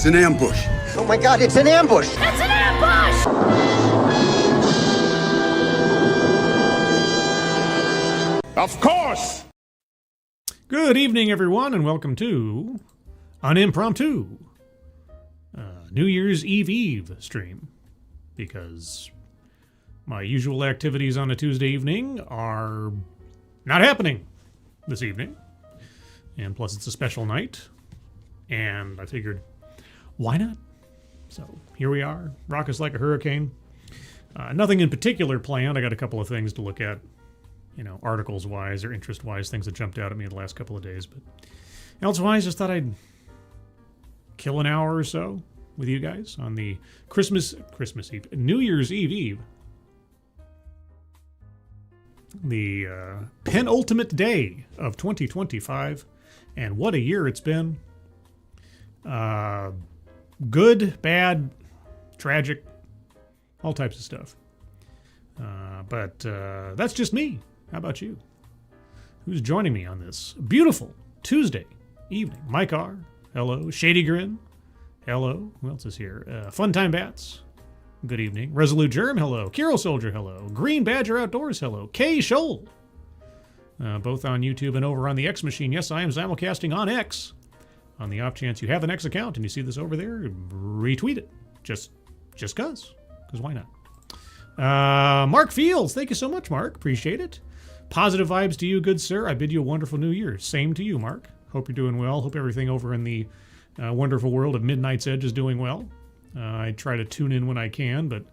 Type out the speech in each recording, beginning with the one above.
It's an ambush. Oh my God, it's an ambush! It's an ambush! Of course! Good evening, everyone, and welcome to an impromptu New Year's Eve stream. Because my usual activities on a Tuesday evening are not happening this evening. And plus, it's a special night. And I figured, why not? So here we are. Rock us like a hurricane. Nothing in particular planned. I got a couple of things to look at, articles-wise or interest-wise, things that jumped out at me the last couple of days. But elsewise, just thought I'd kill an hour or so with you guys on the Christmas Eve, New Year's Eve. The penultimate day of 2025. And what a year it's been. Good, bad, tragic, all types of stuff. But that's just me. How about you? Who's joining me on this beautiful Tuesday evening? Mike R. Hello. Shady Grin. Hello. Who else is here? Funtime Bats. Good evening. Resolute Germ. Hello. Kiro Soldier. Hello. Green Badger Outdoors. Hello. K. Shoal. Both on YouTube and over on the X machine. Yes, I am simulcasting on X. On the off chance you have an X account and you see this over there, retweet it. Just cuz. Because why not? Mark Fields. Thank you so much, Mark. Appreciate it. Positive vibes to you, good sir. I bid you a wonderful new year. Same to you, Mark. Hope you're doing well. Hope everything over in the wonderful world of Midnight's Edge is doing well. I try to tune in when I can, but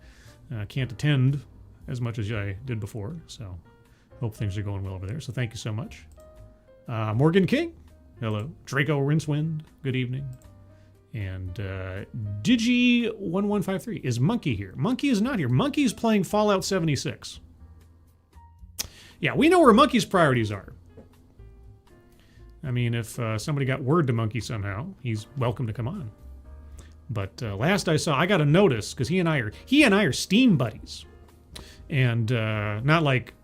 can't attend as much as I did before. So hope things are going well over there. So thank you so much. Morgan King. Hello. Draco Rincewind. Good evening. And Digi1153. Is Monkey here? Monkey is not here. Monkey's playing Fallout 76. Yeah, we know where Monkey's priorities are. I mean, if somebody got word to Monkey somehow, he's welcome to come on. But last I saw, I got a notice because he and I are Steam buddies, and not like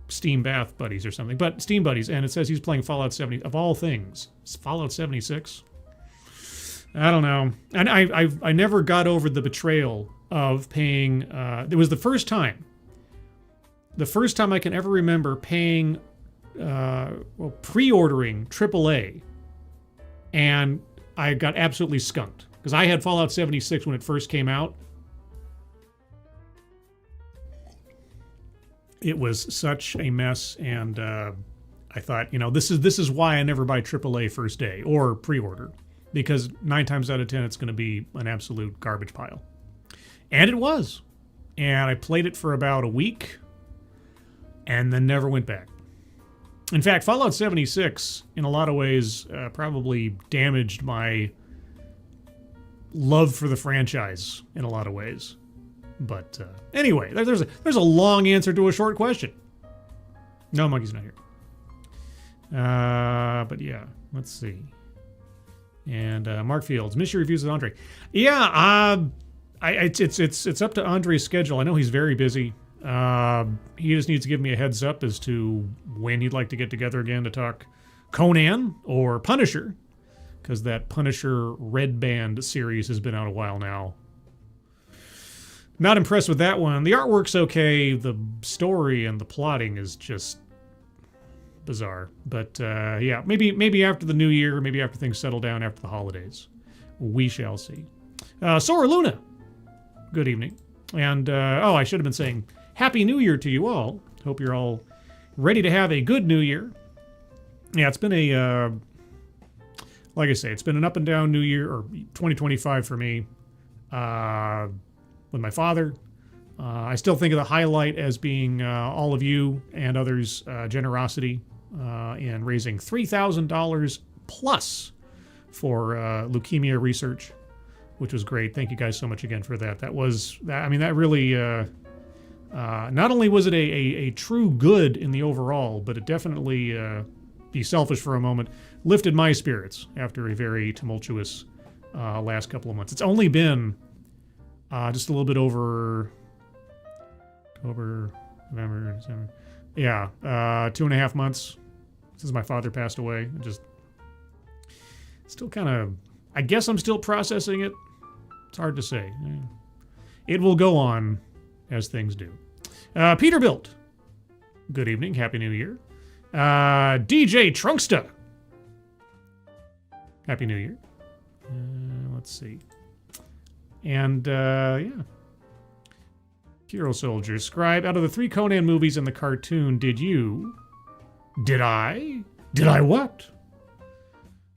Steam Bath buddies or something, but Steam buddies. And it says he's playing Fallout 70 of all things. It's Fallout 76. I don't know. And I never got over the betrayal of paying. It was the first time I can ever remember paying. Pre-ordering AAA, and I got absolutely skunked because I had Fallout 76 when it first came out. It was such a mess, and I thought, this is why I never buy AAA first day or pre-order, because 9 times out of 10 it's going to be an absolute garbage pile, and it was. And I played it for about a week, and then never went back. In fact, Fallout 76, in a lot of ways, probably damaged my love for the franchise in a lot of ways. But anyway, there's a long answer to a short question. No, Monkey's not here. But yeah, let's see. And Mark Fields, miss your reviews with Andre. Yeah, it's up to Andre's schedule. I know he's very busy. He just needs to give me a heads up as to when he'd like to get together again to talk Conan or Punisher, because that Punisher Red Band series has been out a while now. Not impressed with that one. The artwork's okay. The story and the plotting is just bizarre. But yeah, maybe after the new year, maybe after things settle down after the holidays. We shall see. Sora Luna, good evening. And I should have been saying Happy New Year to you all. Hope you're all ready to have a good New Year. Yeah, it's been like I say, it's been an up and down New Year, or 2025 for me, with my father. I still think of the highlight as being all of you and others' generosity in raising $3,000 plus for leukemia research, which was great. Thank you guys so much again for that. That really... not only was it a true good in the overall, but it definitely, be selfish for a moment, lifted my spirits after a very tumultuous last couple of months. It's only been just a little bit over October, November, December. Yeah, 2.5 months since my father passed away. Just still kind of I guess I'm still processing it. It's hard to say. It will go on as things do. Peterbilt. Good evening. Happy New Year. DJ Trunksta. Happy New Year. Let's see. And, yeah. Hero Soldier. Scribe, out of the 3 Conan movies and the cartoon, did I what?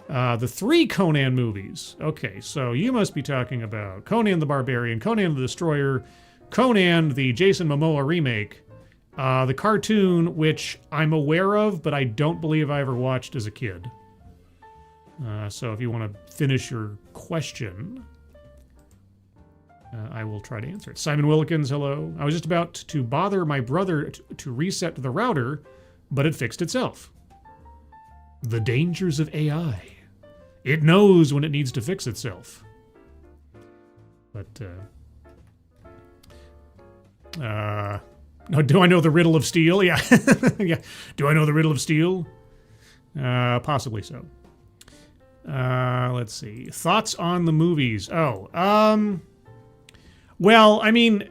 The 3 Conan movies. Okay, so you must be talking about Conan the Barbarian, Conan the Destroyer, Conan the Jason Momoa remake, the cartoon, which I'm aware of, but I don't believe I ever watched as a kid. So if you want to finish your question, I will try to answer it. Simon Willikins, hello. I was just about to bother my brother to reset the router, but it fixed itself. The dangers of AI. It knows when it needs to fix itself. But, no, do I know the riddle of steel? Yeah. Yeah. Do I know the riddle of steel? Possibly so. Let's see. Thoughts on the movies? Well, I mean,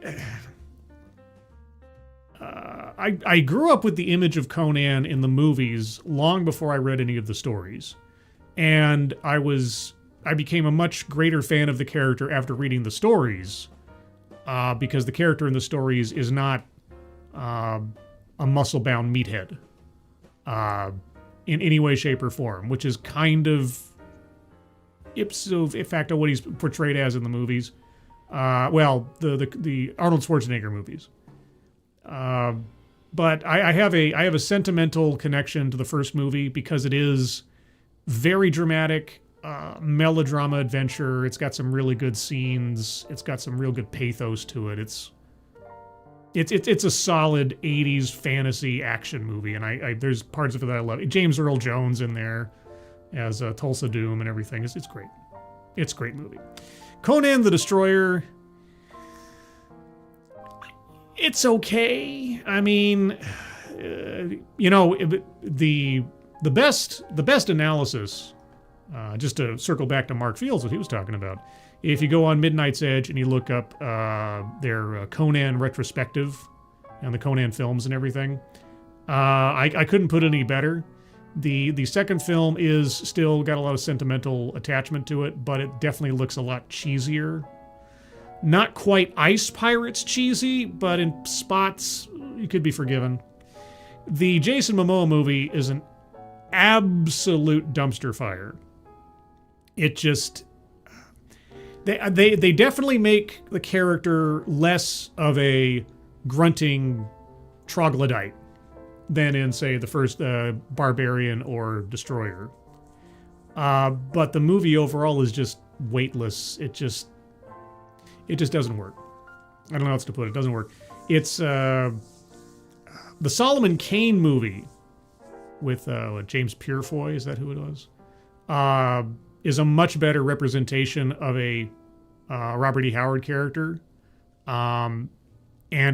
I grew up with the image of Conan in the movies long before I read any of the stories. And I became a much greater fan of the character after reading the stories, because the character in the stories is not a muscle-bound meathead in any way, shape, or form, which is kind of ipso facto what he's portrayed as in the movies. Well, the Arnold Schwarzenegger movies. But I have a sentimental connection to the first movie because it is very dramatic, melodrama adventure. It's got some really good scenes. It's got some real good pathos to it. It's a solid 80s fantasy action movie, and I there's parts of it that I love. James Earl Jones in there as Tulsa Doom and everything. It's great. It's a great movie. Conan the Destroyer. It's okay. I mean, the best analysis, just to circle back to Mark Fields, what he was talking about. If you go on Midnight's Edge and you look up their Conan retrospective and the Conan films and everything, I couldn't put it any better. The second film is still got a lot of sentimental attachment to it, but it definitely looks a lot cheesier. Not quite Ice Pirates cheesy, but in spots you could be forgiven. The Jason Momoa movie is an absolute dumpster fire. It just... They definitely make the character less of a grunting troglodyte than in, say, the first Barbarian or Destroyer. But the movie overall is just weightless. It just doesn't work. I don't know how else to put it. It doesn't work. It's the Solomon Kane movie with James Purefoy, is that who it was? Is a much better representation of a Robert E. Howard character. And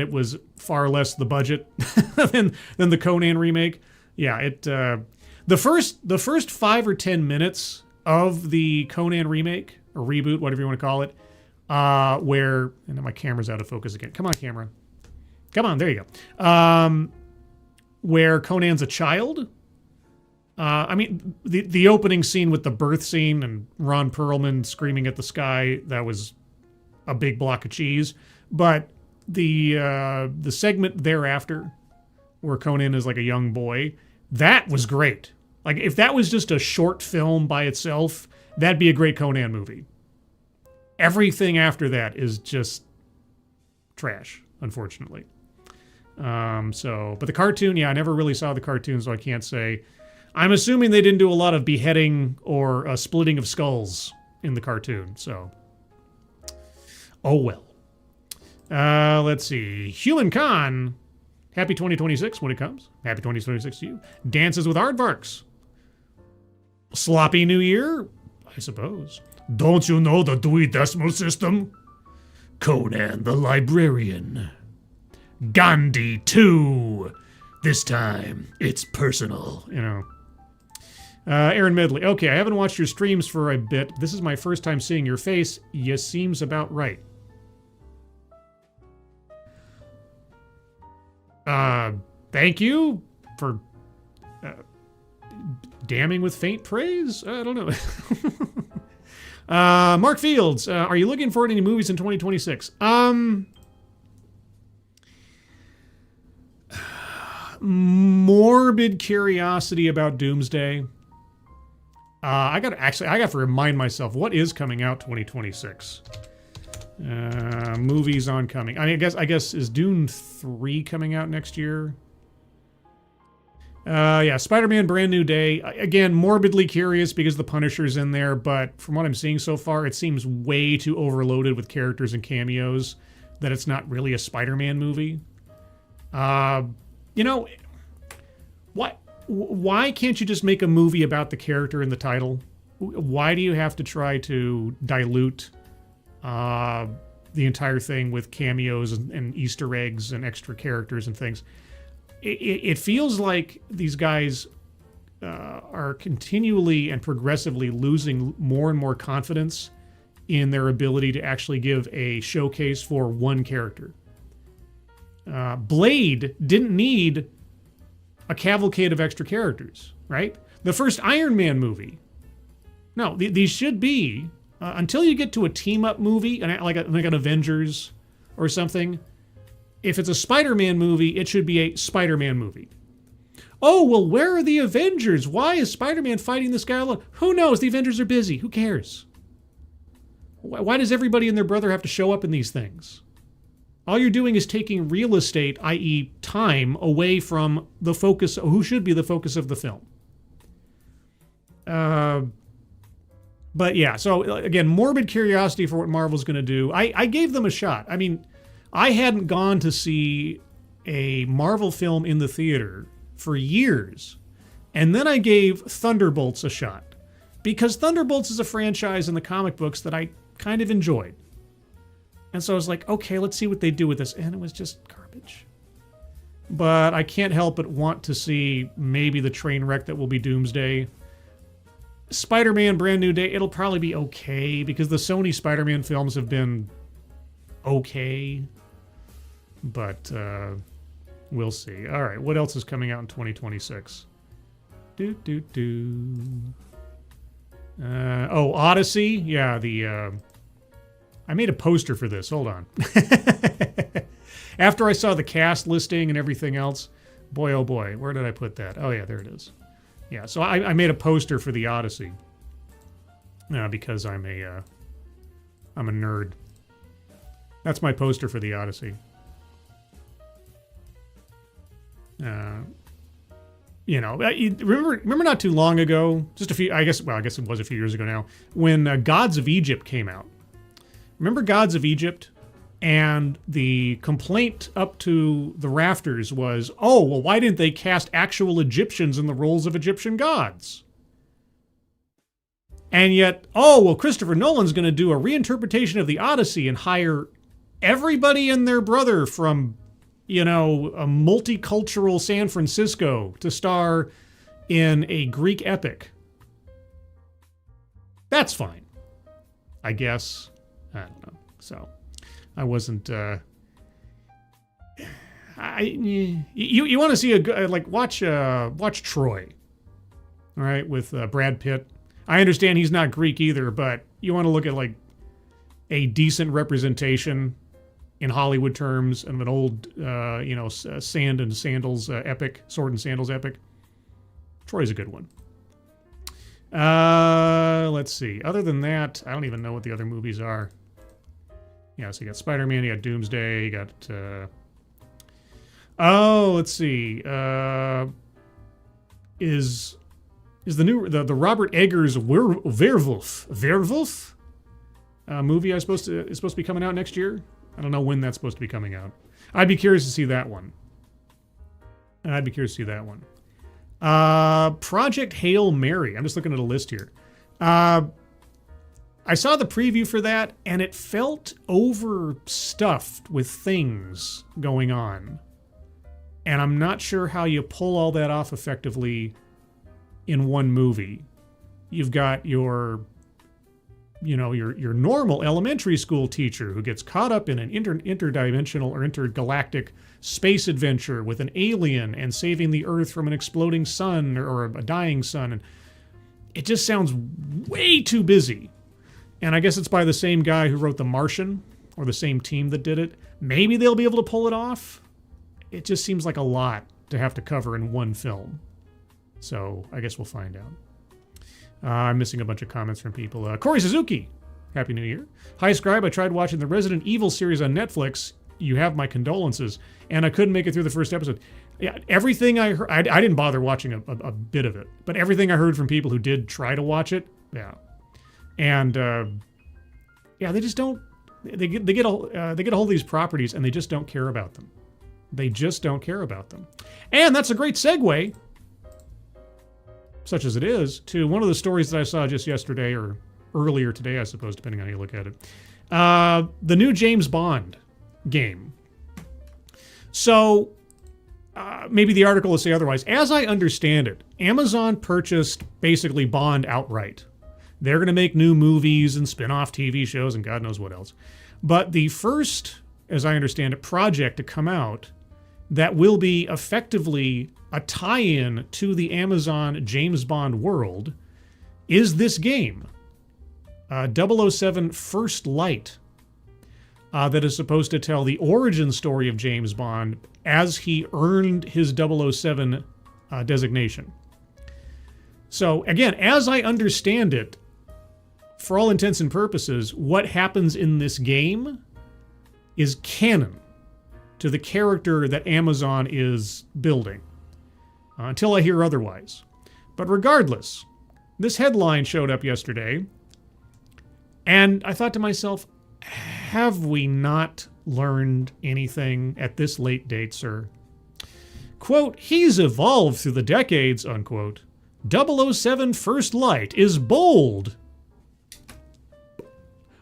it was far less the budget than the Conan remake. Yeah, the first 5 or 10 minutes of the Conan remake, or reboot, whatever you want to call it, where, and my camera's out of focus again. Come on, camera. Come on, there you go. Where Conan's a child. I mean, the opening scene with the birth scene and Ron Perlman screaming at the sky, that was a big block of cheese. But the segment thereafter, where Conan is like a young boy, that was great. Like, if that was just a short film by itself, that'd be a great Conan movie. Everything after that is just trash, unfortunately. But the cartoon, yeah, I never really saw the cartoon, so I can't say. I'm assuming they didn't do a lot of beheading or splitting of skulls in the cartoon, so. Oh well. Let's see. Human Khan. Happy 2026 when it comes. Happy 2026 to you. Dances with Aardvarks. Sloppy New Year? I suppose. Don't you know the Dewey Decimal System? Conan the Librarian. Gandhi 2. This time, it's personal, you know. Aaron Medley. Okay, I haven't watched your streams for a bit. This is my first time seeing your face. You seems about right. Thank you for damning with faint praise? I don't know. Mark Fields, are you looking forward to any movies in 2026? Morbid curiosity about Doomsday. I got to remind myself what is coming out 2026. Movies oncoming. I mean, I guess is Dune 3 coming out next year? Yeah, Spider-Man Brand New Day. Again, morbidly curious because the Punisher's in there, but from what I'm seeing so far, it seems way too overloaded with characters and cameos that it's not really a Spider-Man movie. You know, why can't you just make a movie about the character in the title? Why do you have to try to dilute the entire thing with cameos and Easter eggs and extra characters and things? It feels like these guys are continually and progressively losing more and more confidence in their ability to actually give a showcase for one character. Blade didn't need a cavalcade of extra characters, right? The first Iron Man movie. No, these should be, until you get to a team-up movie, like an Avengers or something. If it's a Spider-Man movie, it should be a Spider-Man movie. Oh, well, where are the Avengers? Why is Spider-Man fighting this guy alone? Who knows? The Avengers are busy. Who cares? Why does everybody and their brother have to show up in these things? All you're doing is taking real estate, i.e. time, away from the focus, who should be the focus of the film. But yeah, so again, morbid curiosity for what Marvel's going to do. I gave them a shot. I mean, I hadn't gone to see a Marvel film in the theater for years. And then I gave Thunderbolts a shot. Because Thunderbolts is a franchise in the comic books that I kind of enjoyed. And so I was like, okay, let's see what they do with this. And it was just garbage. But I can't help but want to see maybe the train wreck that will be Doomsday. Spider-Man Brand New Day, it'll probably be okay. Because the Sony Spider-Man films have been okay. But we'll see. All right, what else is coming out in 2026? Oh, Odyssey. Yeah, I made a poster for this. Hold on. After I saw the cast listing and everything else, boy, oh boy, where did I put that? Oh yeah, there it is. Yeah, so I made a poster for the Odyssey because I'm a nerd. That's my poster for the Odyssey. Remember not too long ago, just a few, I guess it was a few years ago now, when Gods of Egypt came out. Remember Gods of Egypt? And the complaint up to the rafters was, oh, well, why didn't they cast actual Egyptians in the roles of Egyptian gods? And yet, oh, well, Christopher Nolan's going to do a reinterpretation of the Odyssey and hire everybody and their brother from, a multicultural San Francisco to star in a Greek epic. That's fine, I guess. I don't know. So I wasn't. You want to see watch Troy, all right, with Brad Pitt. I understand he's not Greek either, but you want to look at like a decent representation in Hollywood terms of an old, sand and sandals epic, sword and sandals epic. Troy's a good one. Let's see. Other than that, I don't even know what the other movies are. Yeah, so you got Spider-Man, you got Doomsday, you got... let's see. Is the new... The Robert Eggers Werewolf movie is supposed to be coming out next year? I don't know when that's supposed to be coming out. I'd be curious to see that one. Project Hail Mary. I'm just looking at a list here. I saw the preview for that, and it felt overstuffed with things going on. And I'm not sure how you pull all that off effectively in one movie. You've got your normal elementary school teacher who gets caught up in an interdimensional or intergalactic space adventure with an alien and saving the Earth from an exploding sun or a dying sun. And it just sounds way too busy. And I guess it's by the same guy who wrote The Martian, or the same team that did it. Maybe they'll be able to pull it off. It just seems like a lot to have to cover in one film. So I guess we'll find out. I'm missing a bunch of comments from people. Corey Suzuki, Happy New Year. Hi, Scribe. I tried watching the Resident Evil series on Netflix. You have my condolences. And I couldn't make it through the first episode. Yeah, everything I heard, I didn't bother watching a bit of it. But everything I heard from people who did try to watch it, yeah. And, they just don't, they get a hold of these properties and they just don't care about them. They just don't care about them. And that's a great segue, such as it is, to one of the stories that I saw just yesterday, or earlier today, I suppose, depending on how you look at it. The new James Bond game. So, maybe the article will say otherwise. As I understand it, Amazon purchased basically Bond outright. They're going to make new movies and spin-off TV shows and God knows what else. But the first, as I understand it, project to come out that will be effectively a tie-in to the Amazon James Bond world is this game, 007 First Light, that is supposed to tell the origin story of James Bond as he earned his 007 designation. So again, as I understand it, for all intents and purposes, what happens in this game is canon to the character that Amazon is building, until I hear otherwise. But regardless, this headline showed up yesterday, and I thought to myself, have we not learned anything at this late date, sir? Quote, he's evolved through the decades, unquote. 007 First Light is bold.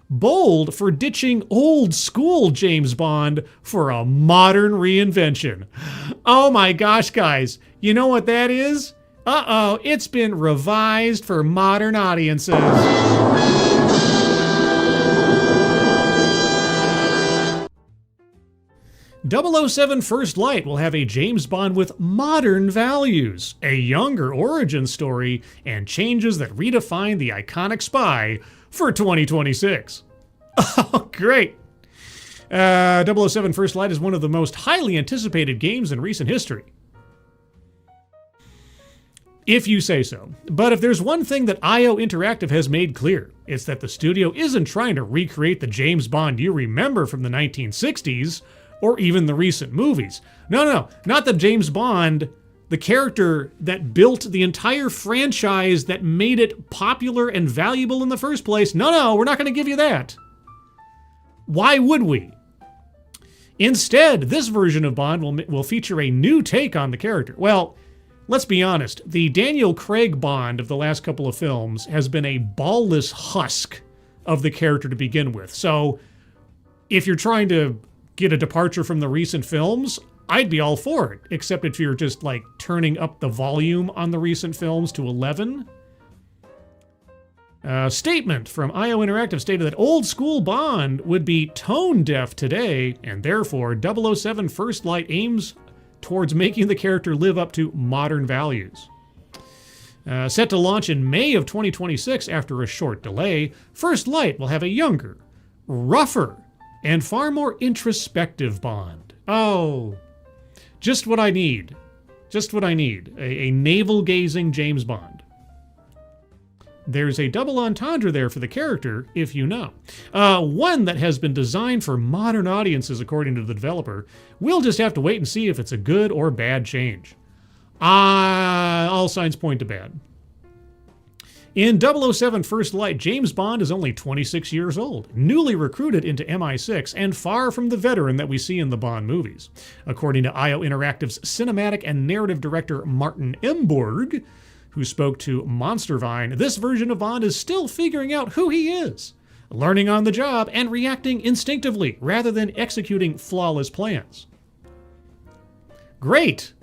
Bold for ditching old school James Bond for a modern reinvention. Oh my gosh, guys. You know what that is? Uh-oh, it's been revised for modern audiences. 007 First Light will have a James Bond with modern values, a younger origin story, and changes that redefine the iconic spy for 2026. Oh, great. 007 First Light is one of the most highly anticipated games in recent history. If you say so. But if there's one thing that IO Interactive has made clear, it's that the studio isn't trying to recreate the James Bond you remember from the 1960s, or even the recent movies. No, not the James Bond, the character that built the entire franchise that made it popular and valuable in the first place. No, we're not going to give you that. Why would we? Instead, this version of Bond will feature a new take on the character. Well, let's be honest, the Daniel Craig Bond of the last couple of films has been a ballless husk of the character to begin with. So, if you're trying to get a departure from the recent films, I'd be all for it, except if you're just like turning up the volume on the recent films to 11. A statement from IO Interactive stated that old school Bond would be tone deaf today, and therefore 007 First Light aims towards making the character live up to modern values. Set to launch in May of 2026 after a short delay, First Light will have a younger, rougher, and far more introspective Bond. Oh, just what I need. Just what I need. A navel-gazing James Bond. There's a double entendre there for the character, if you know. One that has been designed for modern audiences, according to the developer. We'll just have to wait and see if it's a good or bad change. All signs point to bad. In 007 First Light, James Bond is only 26 years old, newly recruited into MI6, and far from the veteran that we see in the Bond movies. According to IO Interactive's cinematic and narrative director Martin Emborg, who spoke to Monstervine, this version of Bond is still figuring out who he is, learning on the job and reacting instinctively rather than executing flawless plans. Great!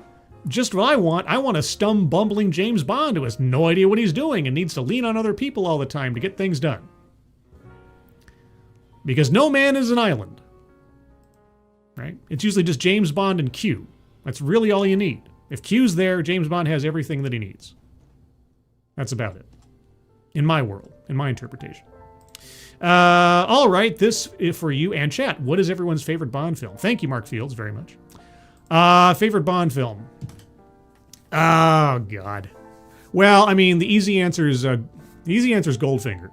just what I want. I want a stum, bumbling James Bond who has no idea what he's doing and needs to lean on other people all the time to get things done. Because no man is an island. Right? It's usually just James Bond and Q. That's really all you need. If Q's there, James Bond has everything that he needs. That's about it. In my world, in my interpretation. All right, this is for you and chat. What is everyone's favorite Bond film? Thank you, Mark Fields, very much. Favorite Bond film? Oh, God. Well, I mean, the easy answer is Goldfinger.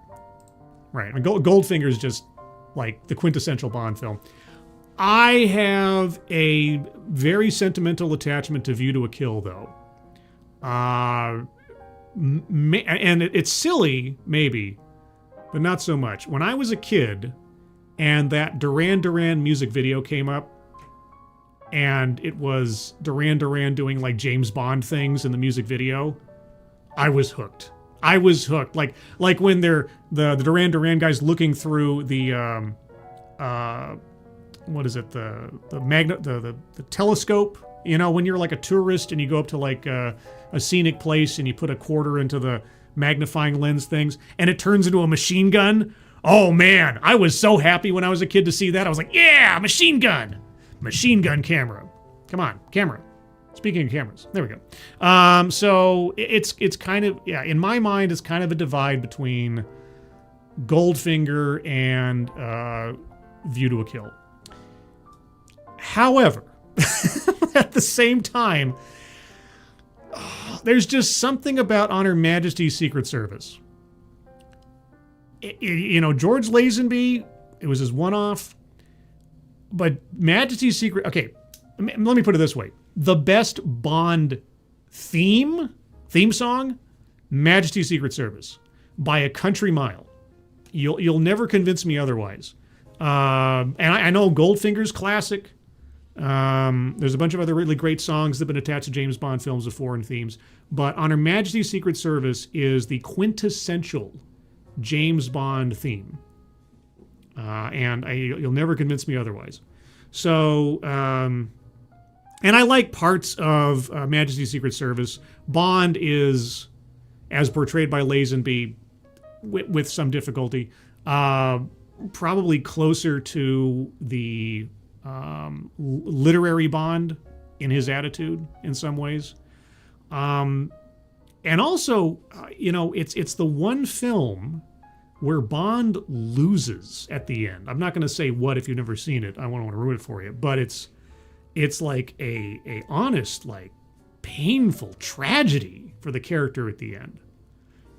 Right, I mean, Goldfinger is just like the quintessential Bond film. I have a very sentimental attachment to View to a Kill, though. And it's silly, maybe, but not so much. When I was a kid and that Duran Duran music video came up, and it was Duran Duran doing like James Bond things in the music video, I was hooked. Like when they're the Duran Duran guys looking through the what is it, the telescope, you know, when you're like a tourist and you go up to like a scenic place and you put a quarter into the magnifying lens things and it turns into a machine gun. Oh man, I was so happy when I was a kid to see that. I was like, yeah, machine gun camera. Come on, camera. Speaking of cameras, there we go. So it's kind of, yeah, in my mind, it's kind of a divide between Goldfinger and View to a Kill. However, at the same time, there's just something about On Her Majesty's Secret Service. You know, George Lazenby, it was his one-off, but Majesty's Secret, okay, let me put it this way. The best Bond theme song, Majesty's Secret Service, by a country mile. You'll never convince me otherwise. And I know Goldfinger's classic. There's a bunch of other really great songs that have been attached to James Bond films before and themes, but On Her Majesty's Secret Service is the quintessential James Bond theme. And you'll never convince me otherwise. So, and I like parts of Majesty's Secret Service. Bond is, as portrayed by Lazenby, with some difficulty, probably closer to the literary Bond in his attitude in some ways. And also, you know, it's the one film where Bond loses at the end. I'm not going to say what if you've never seen it. I won't want to ruin it for you. But it's like a honest, like, painful tragedy for the character at the end.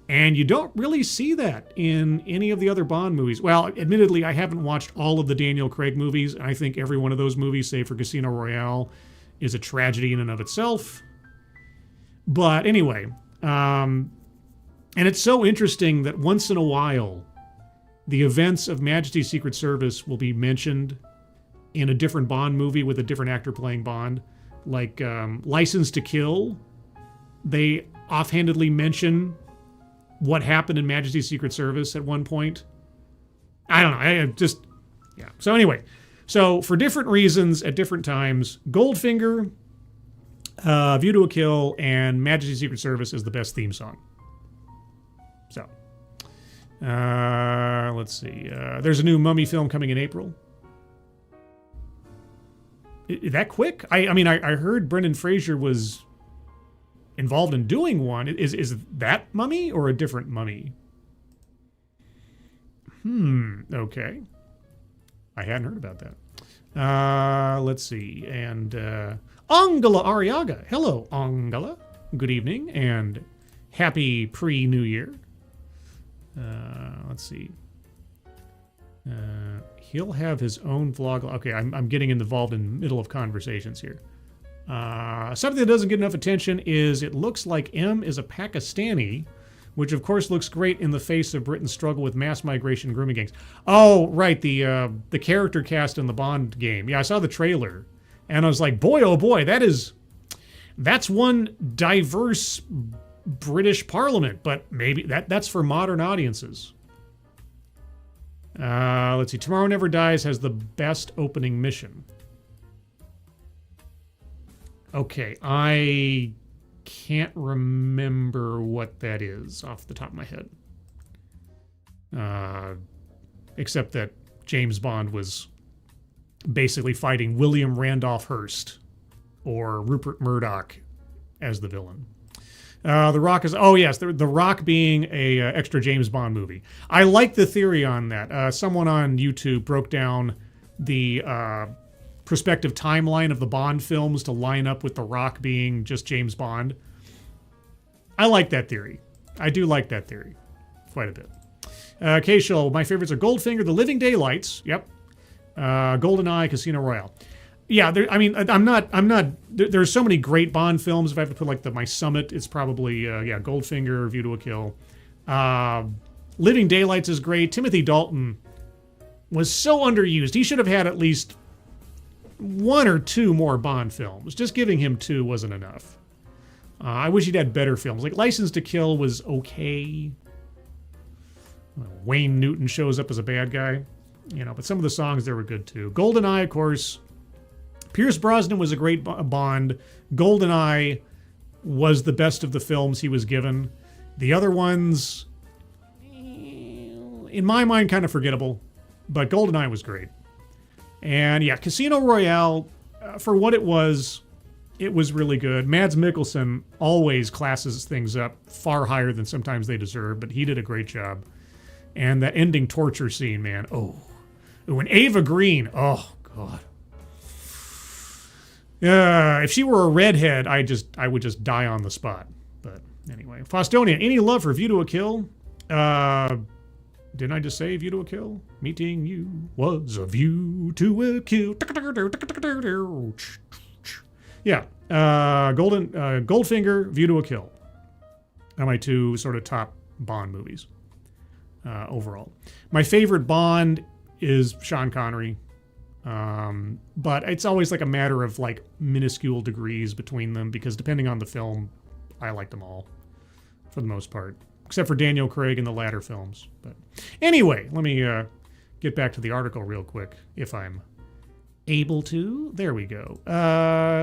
And you don't really see that in any of the other Bond movies. Well, admittedly, I haven't watched all of the Daniel Craig movies. I think every one of those movies, save for Casino Royale, is a tragedy in and of itself. But anyway, and it's so interesting that once in a while, the events of Majesty's Secret Service will be mentioned in a different Bond movie with a different actor playing Bond. Like License to Kill, they offhandedly mention what happened in Majesty's Secret Service at one point. I don't know. Yeah. So anyway, so for different reasons at different times, Goldfinger, View to a Kill, and Majesty's Secret Service is the best theme song. So, let's see. There's a new Mummy film coming in April. Is that quick? I mean, I heard Brendan Fraser was involved in doing one. Is that Mummy or a different Mummy? Okay. I hadn't heard about that. Let's see. And Angela Arriaga. Hello, Angela. Good evening and happy pre-New Year. Let's see. He'll have his own vlog. Okay, I'm getting involved in the middle of conversations here. Something that doesn't get enough attention is it looks like M is a Pakistani, which of course looks great in the face of Britain's struggle with mass migration and grooming gangs. Oh, right, the character cast in the Bond game. Yeah, I saw the trailer, and I was like, boy, oh boy, that's one diverse British Parliament, but maybe that's for modern audiences. Let's see. Tomorrow Never Dies has the best opening mission. Okay, I can't remember what that is off the top of my head. Except that James Bond was basically fighting William Randolph Hearst or Rupert Murdoch as the villain. The Rock is, oh yes, the Rock being a extra James Bond movie. I like the theory on that. Someone on YouTube broke down the prospective timeline of the Bond films to line up with the Rock being just James Bond. I like that theory. I do like that theory quite a bit. K-Show, my favorites are Goldfinger, The Living Daylights, yep. GoldenEye, Casino Royale. Yeah, there's so many great Bond films. If I have to put like my summit, it's probably, Goldfinger, View to a Kill. Living Daylights is great. Timothy Dalton was so underused. He should have had at least 1 or 2 more Bond films. Just giving him 2 wasn't enough. I wish he'd had better films. Like License to Kill was okay. Wayne Newton shows up as a bad guy, but some of the songs there were good too. GoldenEye, of course. Pierce Brosnan was a great Bond. GoldenEye was the best of the films he was given. The other ones, in my mind, kind of forgettable, but GoldenEye was great. And yeah, Casino Royale, for what it was really good. Mads Mikkelsen always classes things up far higher than sometimes they deserve, but he did a great job. And that ending torture scene, man. Oh. And Ava Green. Oh, God. If she were a redhead, I would just die on the spot. But anyway. Faustonia, any love for View to a Kill? Didn't I just say View to a Kill? Meeting you was a view to a kill. Yeah. Goldfinger, View to a Kill. Are my 2 sort of top Bond movies. Overall. My favorite Bond is Sean Connery. But it's always like a matter of like minuscule degrees between them because depending on the film, I like them all for the most part, except for Daniel Craig in the latter films. But anyway, let me get back to the article real quick if I'm able to. There we go.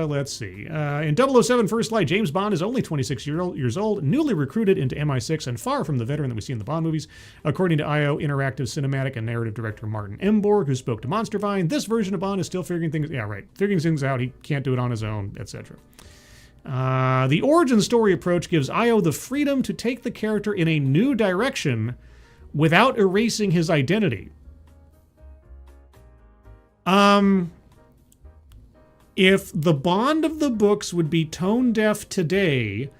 Let's see. In 007 First Light, James Bond is only 26 years old, newly recruited into MI6, and far from the veteran that we see in the Bond movies. According to IO Interactive Cinematic and Narrative Director Martin Emborg, who spoke to Monstervine, this version of Bond is still figuring things out. He can't do it on his own, etc. The origin story approach gives IO the freedom to take the character in a new direction without erasing his identity. If the Bond of the books would be tone deaf today,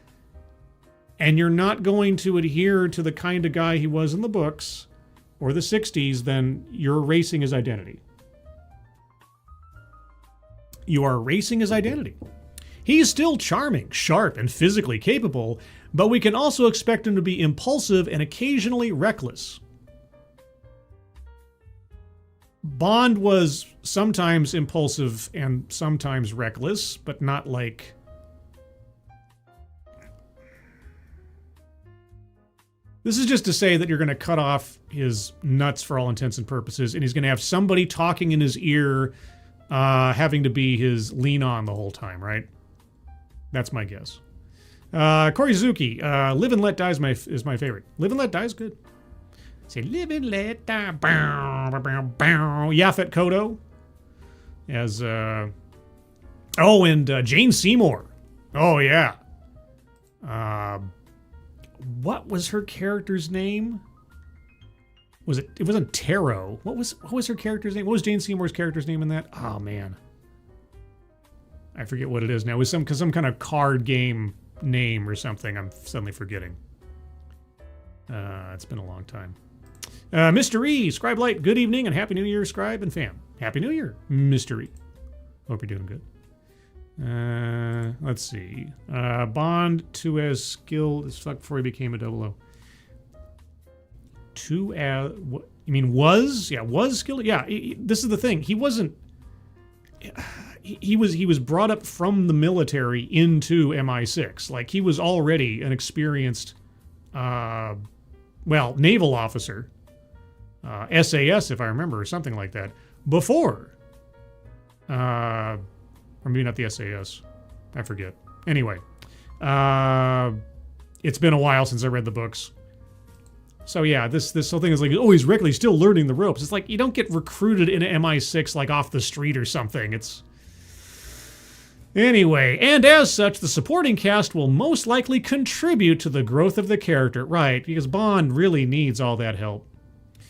and you're not going to adhere to the kind of guy he was in the books, or the 60s, then you're erasing his identity. You are erasing his identity. He's still charming, sharp, and physically capable, but we can also expect him to be impulsive and occasionally reckless. Bond was sometimes impulsive and sometimes reckless, but not like... This is just to say that you're going to cut off his nuts for all intents and purposes, and he's going to have somebody talking in his ear, having to be his lean-on the whole time, right? That's my guess. Corey Suzuki, Live and Let Die is my favorite. Live and Let Die is good. Say, live and let die. Bow, bow, bow. Yaphet Kotto as, and Jane Seymour. Oh, yeah. What was her character's name? It wasn't Tarot. What was her character's name? What was Jane Seymour's character's name in that? Oh, man. I forget what it is now. It was some kind of card game name or something. I'm suddenly forgetting. It's been a long time. Mr. E, Scribe Light, good evening and Happy New Year, Scribe and fam. Happy New Year, Mr. E. Hope you're doing good. Let's see. Bond, too as skilled as fuck before he became a 00. Too as... What, you mean was? Yeah, was skilled? Yeah, this is the thing. He wasn't... He was brought up from the military into MI6. Like, he was already an experienced... naval officer, SAS, if I remember, or something like that, before. Or maybe not the SAS. I forget. Anyway, it's been a while since I read the books. So yeah, this whole thing is like, oh, he's regularly still learning the ropes. It's like you don't get recruited into MI6 like off the street or something. It's... Anyway, and as such, the supporting cast will most likely contribute to the growth of the character. Right, because Bond really needs all that help.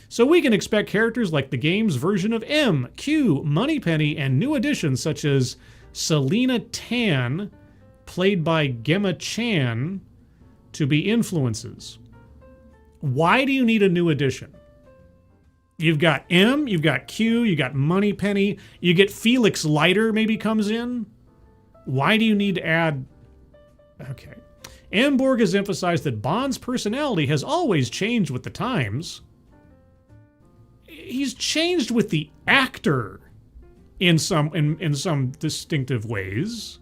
So we can expect characters like the game's version of M, Q, Moneypenny, and new additions such as Selena Tan, played by Gemma Chan, to be influences. Why do you need a new addition? You've got M, you've got Q, you got Moneypenny, you get Felix Leiter maybe comes in. Why do you need to add... Okay. Amborg has emphasized that Bond's personality has always changed with the times. He's changed with the actor in some distinctive ways.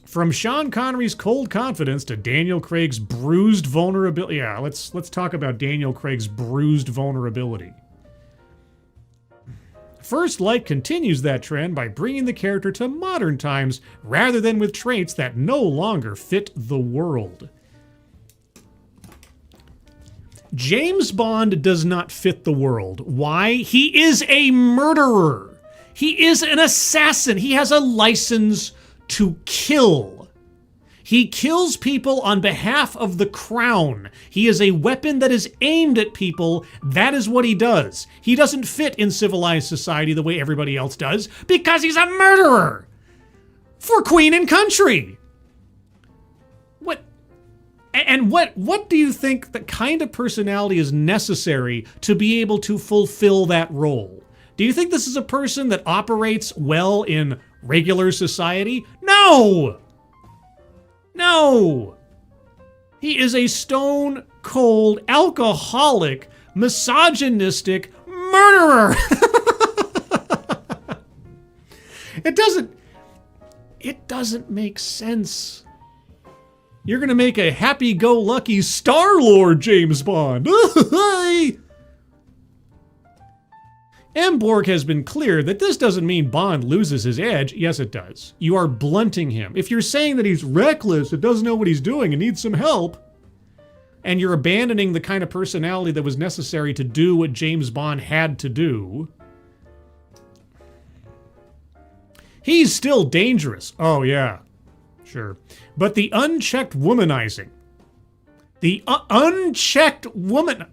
From Sean Connery's cold confidence to Daniel Craig's bruised vulnerability. Yeah, let's talk about Daniel Craig's bruised vulnerability. First Light continues that trend by bringing the character to modern times rather than with traits that no longer fit the world. James Bond does not fit the world. Why? He is a murderer. He is an assassin. He has a license to kill. He kills people on behalf of the crown. He is a weapon that is aimed at people. That is what he does. He doesn't fit in civilized society the way everybody else does because he's a murderer for queen and country. What do you think the kind of personality is necessary to be able to fulfill that role? Do you think this is a person that operates well in regular society? No! No! He is a stone-cold, alcoholic, misogynistic murderer! It doesn't make sense. You're gonna make a happy-go-lucky Star-Lord James Bond. Amborg has been clear that this doesn't mean Bond loses his edge. Yes, it does. You are blunting him. If you're saying that he's reckless and doesn't know what he's doing and needs some help, and you're abandoning the kind of personality that was necessary to do what James Bond had to do, he's still dangerous. Oh, yeah. Sure. But the unchecked womanizing, the unchecked womanizing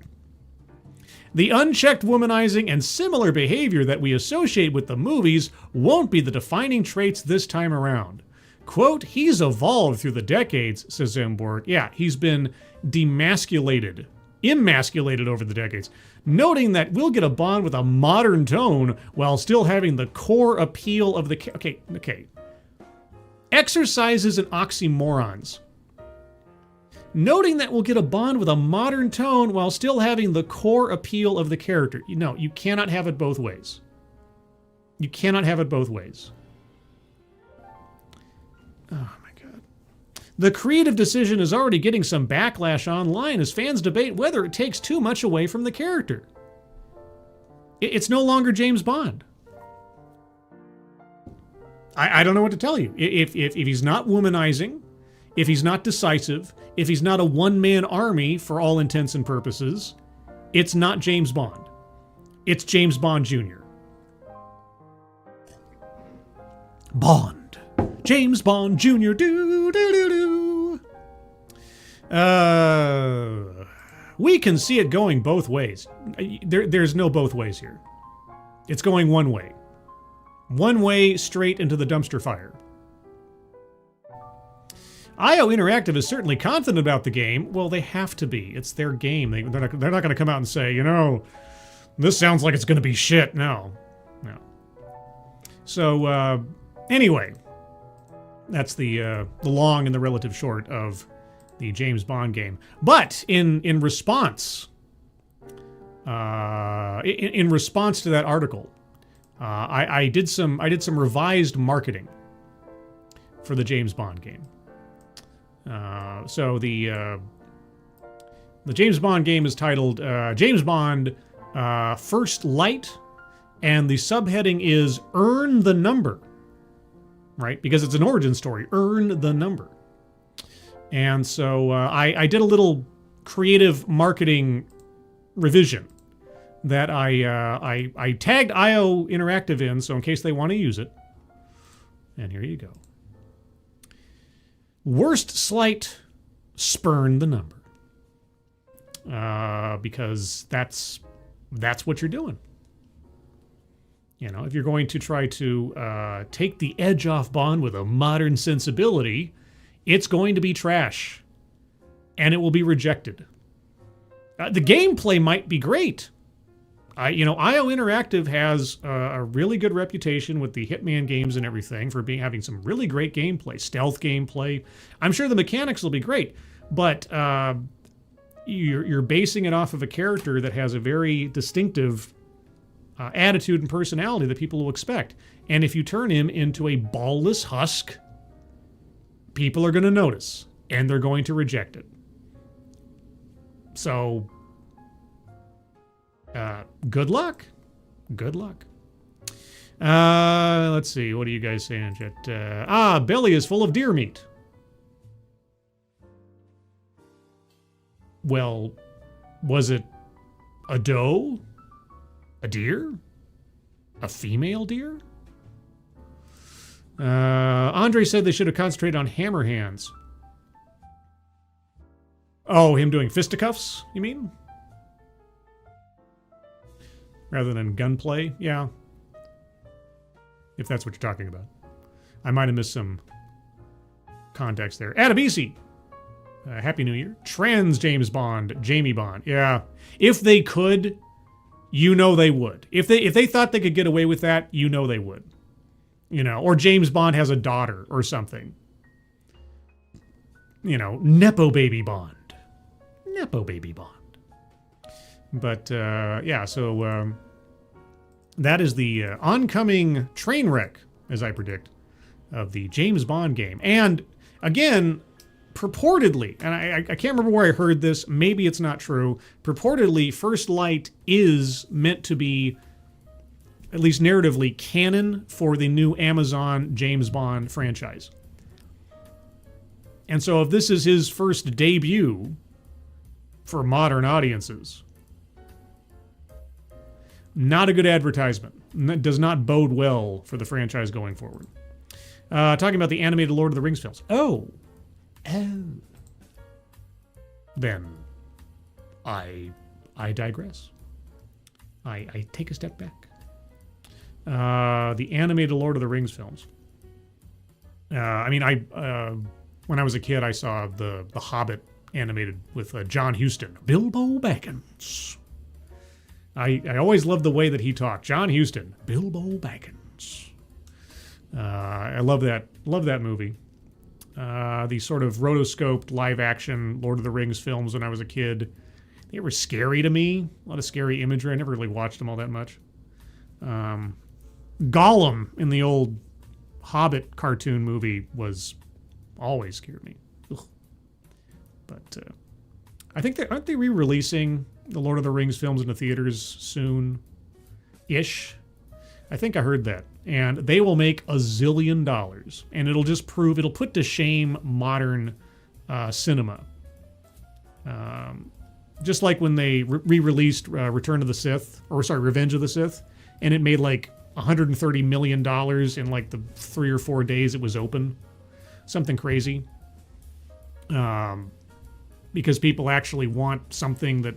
and similar behavior that we associate with the movies won't be the defining traits this time around. Quote, he's evolved through the decades, says Amborg. Yeah, he's been emasculated over the decades. Noting that we'll get a Bond with a modern tone while still having the core appeal of the... Okay. Exercises and oxymorons. Noting that we'll get a Bond with a modern tone while still having the core appeal of the character. No, you cannot have it both ways. You cannot have it both ways. Oh my God. The creative decision is already getting some backlash online as fans debate whether it takes too much away from the character. It's no longer James Bond. I don't know what to tell you. If he's not womanizing, if he's not decisive, if he's not a one-man army for all intents and purposes, it's not James Bond. It's James Bond Jr. Bond. James Bond Jr. We can see it going both ways. There's no both ways here. It's going one way. One way straight into the dumpster fire. IO Interactive is certainly confident about the game. Well, they have to be. It's their game. They're not going to come out and say, this sounds like it's going to be shit. No. So, anyway, that's the long and the relative short of the James Bond game. But in response, in response to that article, I did some revised marketing for the James Bond game. So the James Bond game is titled James Bond First Light, and the subheading is Earn the Number. right? Because it's an origin story. Earn the number. And so I did a little creative marketing revision that I tagged IO Interactive in, so in case they want to use it. And here you go. Worst slight, spurn the number. Because that's what you're doing. You know, if you're going to try to take the edge off Bond with a modern sensibility, it's going to be trash. And it will be rejected. The gameplay might be great. IO Interactive has a really good reputation with the Hitman games and everything for having some really great gameplay, stealth gameplay. I'm sure the mechanics will be great, but you're basing it off of a character that has a very distinctive attitude and personality that people will expect. And if you turn him into a ballless husk, people are going to notice, and they're going to reject it. So, good luck. Good luck. Let's see. What are you guys saying, chat? Belly is full of deer meat. Well, was it a doe? A deer? A female deer? Andre said they should have concentrated on hammer hands. Oh, him doing fisticuffs, you mean? Rather than gunplay? Yeah. If that's what you're talking about. I might have missed some context there. Adabisi! Happy New Year. Trans James Bond, Jamie Bond. Yeah. If they could, you know they would. If they thought they could get away with that, you know they would. You know, or James Bond has a daughter or something. You know, Nepo Baby Bond. Nepo Baby Bond. But, yeah, so that is the oncoming train wreck, as I predict, of the James Bond game. And, again, purportedly, and I can't remember where I heard this, maybe it's not true, purportedly First Light is meant to be, at least narratively, canon for the new Amazon James Bond franchise. And so if this is his first debut for modern audiences, not a good advertisement. That does not bode well for the franchise going forward. Talking about the animated Lord of the Rings films. Oh. Then I digress. I take a step back. The animated Lord of the Rings films. When I was a kid, I saw the Hobbit animated with John Huston, Bilbo Baggins. I always loved the way that he talked. John Huston, Bilbo Baggins. I love that movie. The sort of rotoscoped live-action Lord of the Rings films when I was a kid, they were scary to me. A lot of scary imagery. I never really watched them all that much. Gollum in the old Hobbit cartoon movie always scared me. Ugh. But I think aren't they re-releasing the Lord of the Rings films in the theaters soon-ish? I think I heard that. And they will make $1 zillion. And it'll put to shame modern cinema. Just like when they re-released Revenge of the Sith, and it made like $130 million in like the 3 or 4 days it was open. Something crazy. Because people actually want something that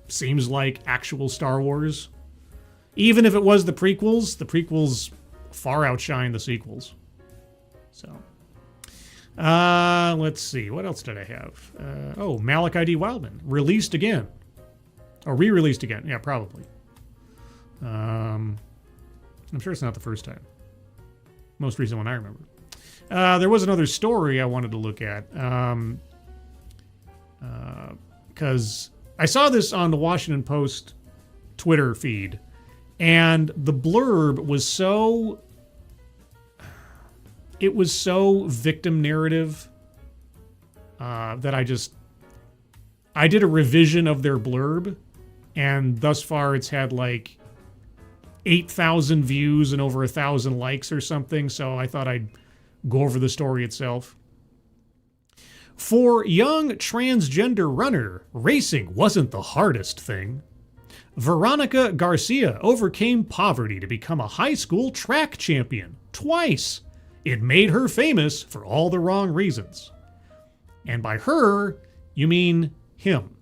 seems like actual Star Wars. Even if it was the prequels far outshine the sequels. So, let's see. What else did I have? Malik ID Wildman. Released again. Or re-released again. Yeah, probably. I'm sure it's not the first time. Most recent one I remember. There was another story I wanted to look at. Because I saw this on the Washington Post Twitter feed. And the blurb was so victim narrative that I did a revision of their blurb, and thus far it's had like 8,000 views and over 1,000 likes or something. So I thought I'd go over the story itself. For young transgender runner, racing wasn't the hardest thing. Veronica Garcia overcame poverty to become a high school track champion twice. It made her famous for all the wrong reasons. And by her, you mean him.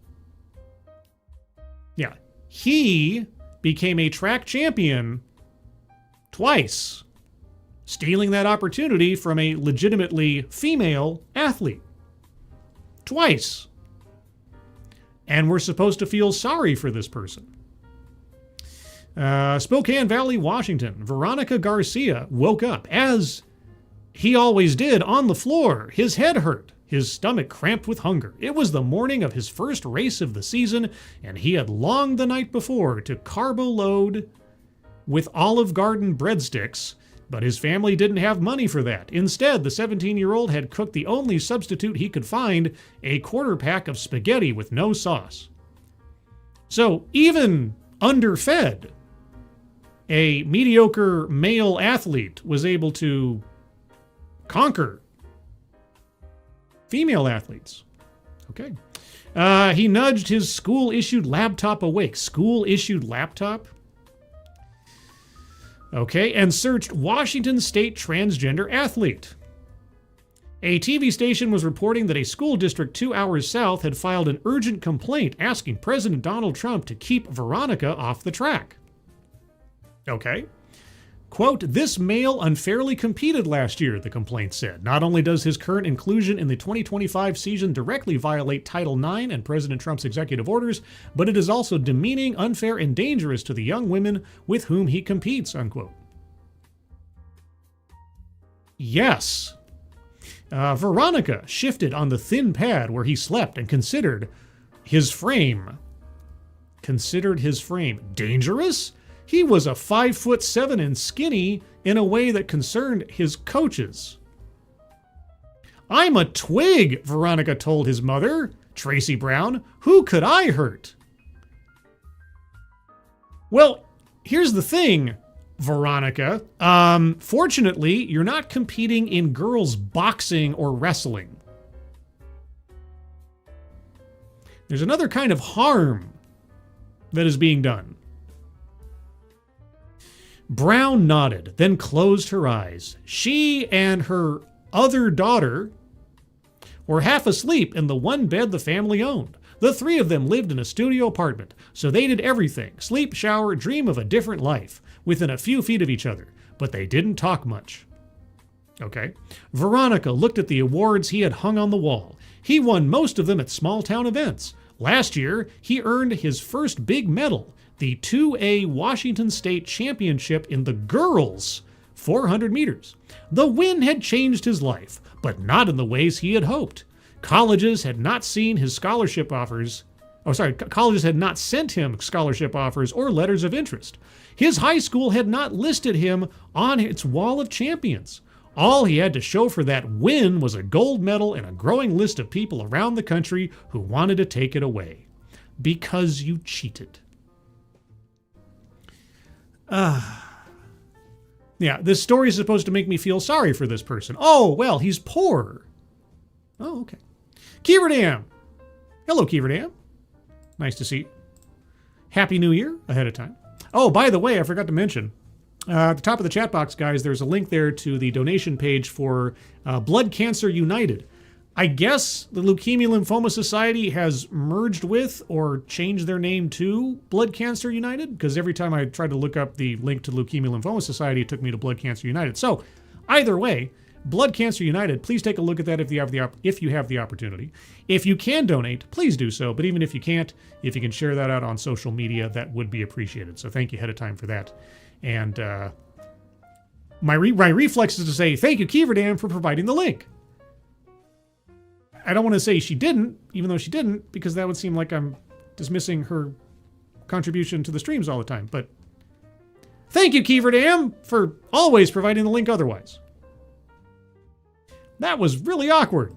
Yeah, he became a track champion twice, stealing that opportunity from a legitimately female athlete. Twice. And we're supposed to feel sorry for this person. Spokane Valley, Washington. Veronica Garcia woke up, as he always did, on the floor. His head hurt, his stomach cramped with hunger. It was the morning of his first race of the season, and he had longed the night before to carbo load with Olive Garden breadsticks, but his family didn't have money for that. Instead, the 17-year-old had cooked the only substitute he could find, a quarter pack of spaghetti with no sauce. So even underfed, a mediocre male athlete was able to conquer female athletes. Okay. He nudged his school-issued laptop awake. School-issued laptop? Okay, and searched Washington State transgender athlete. A TV station was reporting that a school district 2 hours south had filed an urgent complaint asking President Donald Trump to keep Veronica off the track. Okay. Quote, this male unfairly competed last year, the complaint said. Not only does his current inclusion in the 2025 season directly violate Title IX and President Trump's executive orders, but it is also demeaning, unfair, and dangerous to the young women with whom he competes, unquote. Yes. Veronica shifted on the thin pad where he slept and considered his frame dangerous? He was a 5'7" and skinny in a way that concerned his coaches. I'm a twig, Veronica told his mother, Tracy Brown. Who could I hurt? Well, here's the thing, Veronica. Fortunately, you're not competing in girls' boxing or wrestling. There's another kind of harm that is being done. Brown nodded, then closed her eyes. She and her other daughter were half asleep in the one bed the family owned. The three of them lived in a studio apartment, so they did everything. Sleep, shower, dream of a different life, within a few feet of each other. But they didn't talk much. Okay. Veronica looked at the awards he had hung on the wall. He won most of them at small-town events. Last year, he earned his first big medal, the 2A Washington State Championship in the girls' 400 meters. The win had changed his life, but not in the ways he had hoped. Colleges had not seen his scholarship offers. Colleges had not sent him scholarship offers or letters of interest. His high school had not listed him on its wall of champions. All he had to show for that win was a gold medal and a growing list of people around the country who wanted to take it away. Because you cheated. Yeah, this story is supposed to make me feel sorry for this person. Oh, well, he's poor. Oh, okay. Keeverdam. Hello, Keeverdam. Nice to see you. Happy New Year ahead of time. Oh, by the way, I forgot to mention, at the top of the chat box, guys, there's a link there to the donation page for Blood Cancer United. I guess the Leukemia Lymphoma Society has merged with or changed their name to Blood Cancer United, because every time I tried to look up the link to Leukemia Lymphoma Society, it took me to Blood Cancer United. So either way, Blood Cancer United, please take a look at that if you have the opportunity. If you can donate, please do so. But even if you can't, if you can share that out on social media, that would be appreciated. So thank you ahead of time for that. And my reflex is to say thank you, Keeverdam, for providing the link. I don't want to say she didn't, even though she didn't, because that would seem like I'm dismissing her contribution to the streams all the time. But thank you, Keeverdam, for always providing the link otherwise. That was really awkward.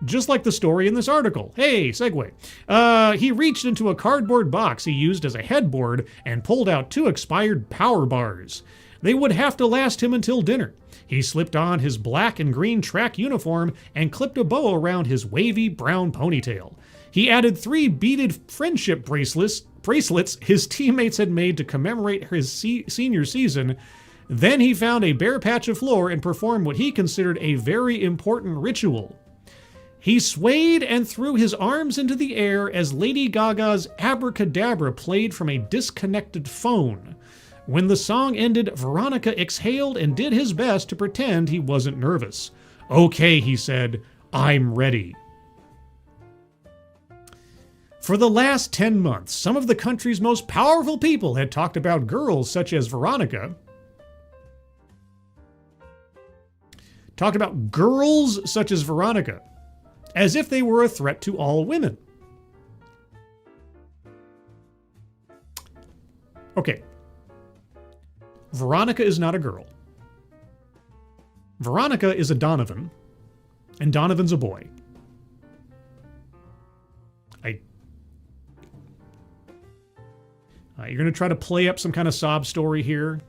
Just like the story in this article. Hey, segue. He reached into a cardboard box he used as a headboard and pulled out 2 expired power bars. They would have to last him until dinner. He slipped on his black and green track uniform and clipped a bow around his wavy brown ponytail. He added 3 beaded friendship bracelets his teammates had made to commemorate his senior season. Then he found a bare patch of floor and performed what he considered a very important ritual. He swayed and threw his arms into the air as Lady Gaga's Abracadabra played from a disconnected phone. When the song ended, Veronica exhaled and did his best to pretend he wasn't nervous. "Okay," he said, "I'm ready." For the last 10 months, some of the country's most powerful people had talked about girls such as Veronica. Talked about girls such as Veronica as if they were a threat to all women. Okay. Veronica is not a girl. Veronica is a Donovan, and Donovan's a boy. You're going to try to play up some kind of sob story here.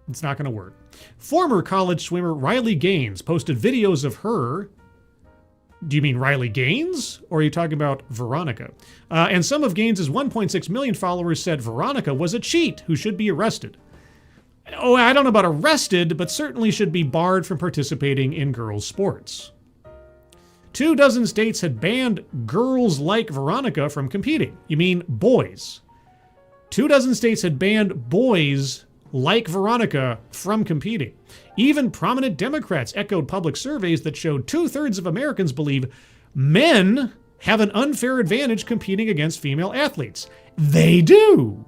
It's not going to work. Former college swimmer Riley Gaines posted videos of her. Do you mean Riley Gaines? Or are you talking about Veronica? And some of Gaines' 1.6 million followers said Veronica was a cheat who should be arrested. Oh, I don't know about arrested, but certainly should be barred from participating in girls' sports. 24 states had banned girls like Veronica from competing. You mean boys. 24 states had banned boys like Veronica from competing. Even prominent Democrats echoed public surveys that showed 2/3 of Americans believe men have an unfair advantage competing against female athletes. They do.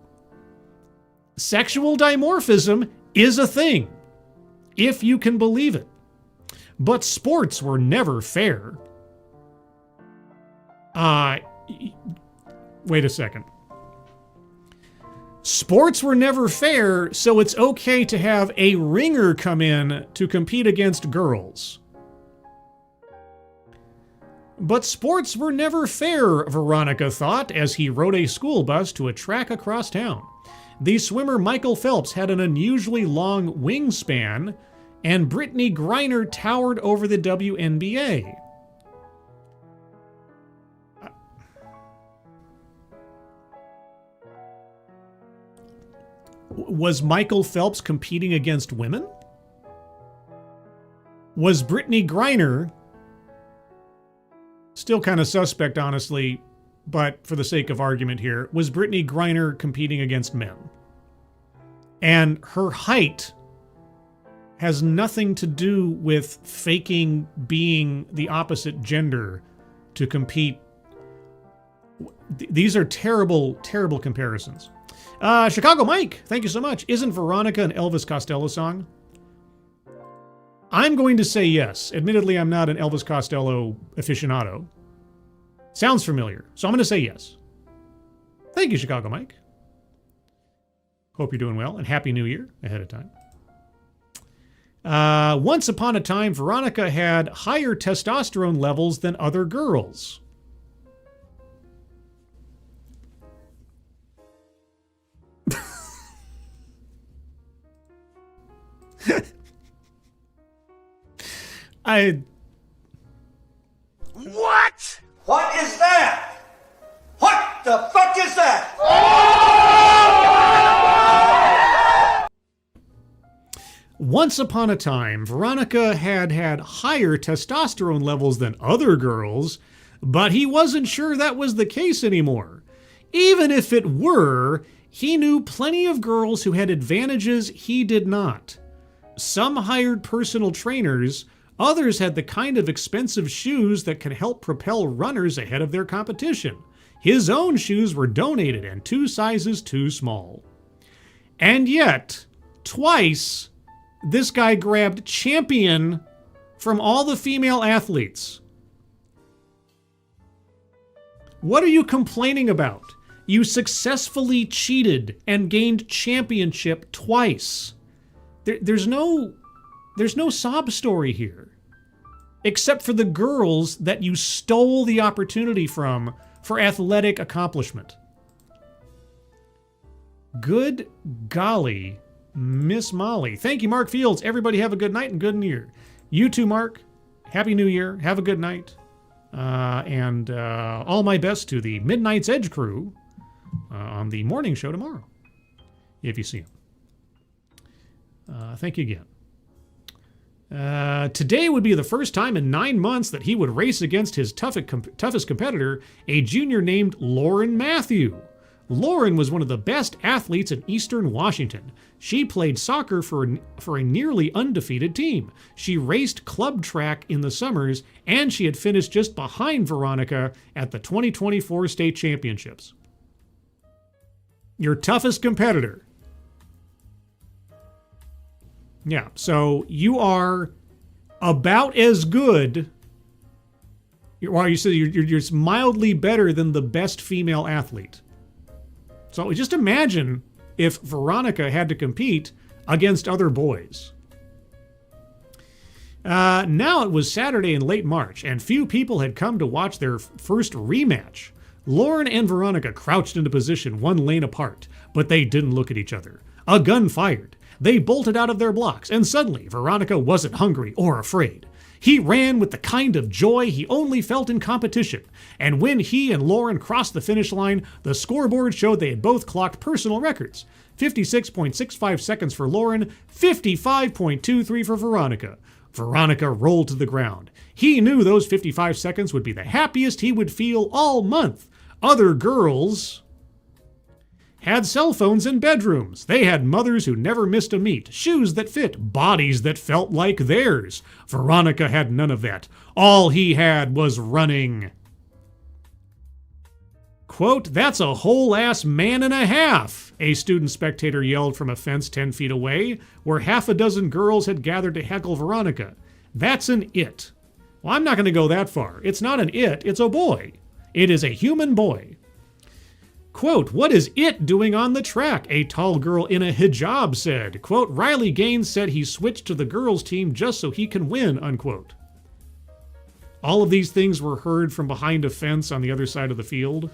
Sexual dimorphism is a thing, if you can believe it. But sports were never fair. Wait a second. Sports were never fair, so it's okay to have a ringer come in to compete against girls. But sports were never fair, Veronica thought, as he rode a school bus to a track across town. The swimmer Michael Phelps had an unusually long wingspan, and Brittany Griner towered over the WNBA. Was Michael Phelps competing against women? Was Brittany Griner, still kind of suspect, honestly, but for the sake of argument here, was Brittany Griner competing against men? And her height has nothing to do with faking being the opposite gender to compete. These are terrible, terrible comparisons. Chicago Mike, thank you so much. Isn't Veronica an Elvis Costello song? I'm going to say yes. Admittedly, I'm not an Elvis Costello aficionado. Sounds familiar, so I'm going to say yes. Thank you, Chicago Mike. Hope you're doing well, and Happy New Year ahead of time. Once upon a time, Veronica had higher testosterone levels than other girls. What? What is that? What the fuck is that? Once upon a time, Veronica had higher testosterone levels than other girls, but he wasn't sure that was the case anymore. Even if it were, he knew plenty of girls who had advantages he did not. Some hired personal trainers, others had the kind of expensive shoes that can help propel runners ahead of their competition. His own shoes were donated and 2 sizes too small. And yet, twice, this guy grabbed champion from all the female athletes. What are you complaining about? You successfully cheated and gained championship twice. There's no sob story here, except for the girls that you stole the opportunity from for athletic accomplishment. Good golly, Miss Molly. Thank you, Mark Fields. Everybody have a good night and good New Year. You too, Mark. Happy New Year. Have a good night. And all my best to the Midnight's Edge crew on the morning show tomorrow, if you see them. Thank you again. Today would be the first time in 9 months that he would race against his toughest competitor, a junior named Lauren Matthew. Lauren was one of the best athletes in Eastern Washington. She played soccer for a nearly undefeated team. She raced club track in the summers, and she had finished just behind Veronica at the 2024 state championships. Your toughest competitor. Yeah, so you are about as good. Well, you said you're mildly better than the best female athlete. So just imagine if Veronica had to compete against other boys. Now it was Saturday in late March, and few people had come to watch their first rematch. Lauren and Veronica crouched into position 1 lane apart, but they didn't look at each other. A gun fired. They bolted out of their blocks, and suddenly Veronica wasn't hungry or afraid. He ran with the kind of joy he only felt in competition, and when he and Lauren crossed the finish line, the scoreboard showed they had both clocked personal records. 56.65 seconds for Lauren, 55.23 for Veronica. Veronica rolled to the ground. He knew those 55 seconds would be the happiest he would feel all month. Other girls had cell phones in bedrooms. They had mothers who never missed a meet, shoes that fit, bodies that felt like theirs. Veronica had none of that. All he had was running. Quote, "That's a whole-ass man and a half," a student spectator yelled from a fence 10 feet away, where half a dozen girls had gathered to heckle Veronica. "That's an it." Well, I'm not going to go that far. It's not an it, it's a boy. It is a human boy. Quote, "What is it doing on the track?" a tall girl in a hijab said. Quote, "Riley Gaines said he switched to the girls' team just so he can win," unquote. All of these things were heard from behind a fence on the other side of the field.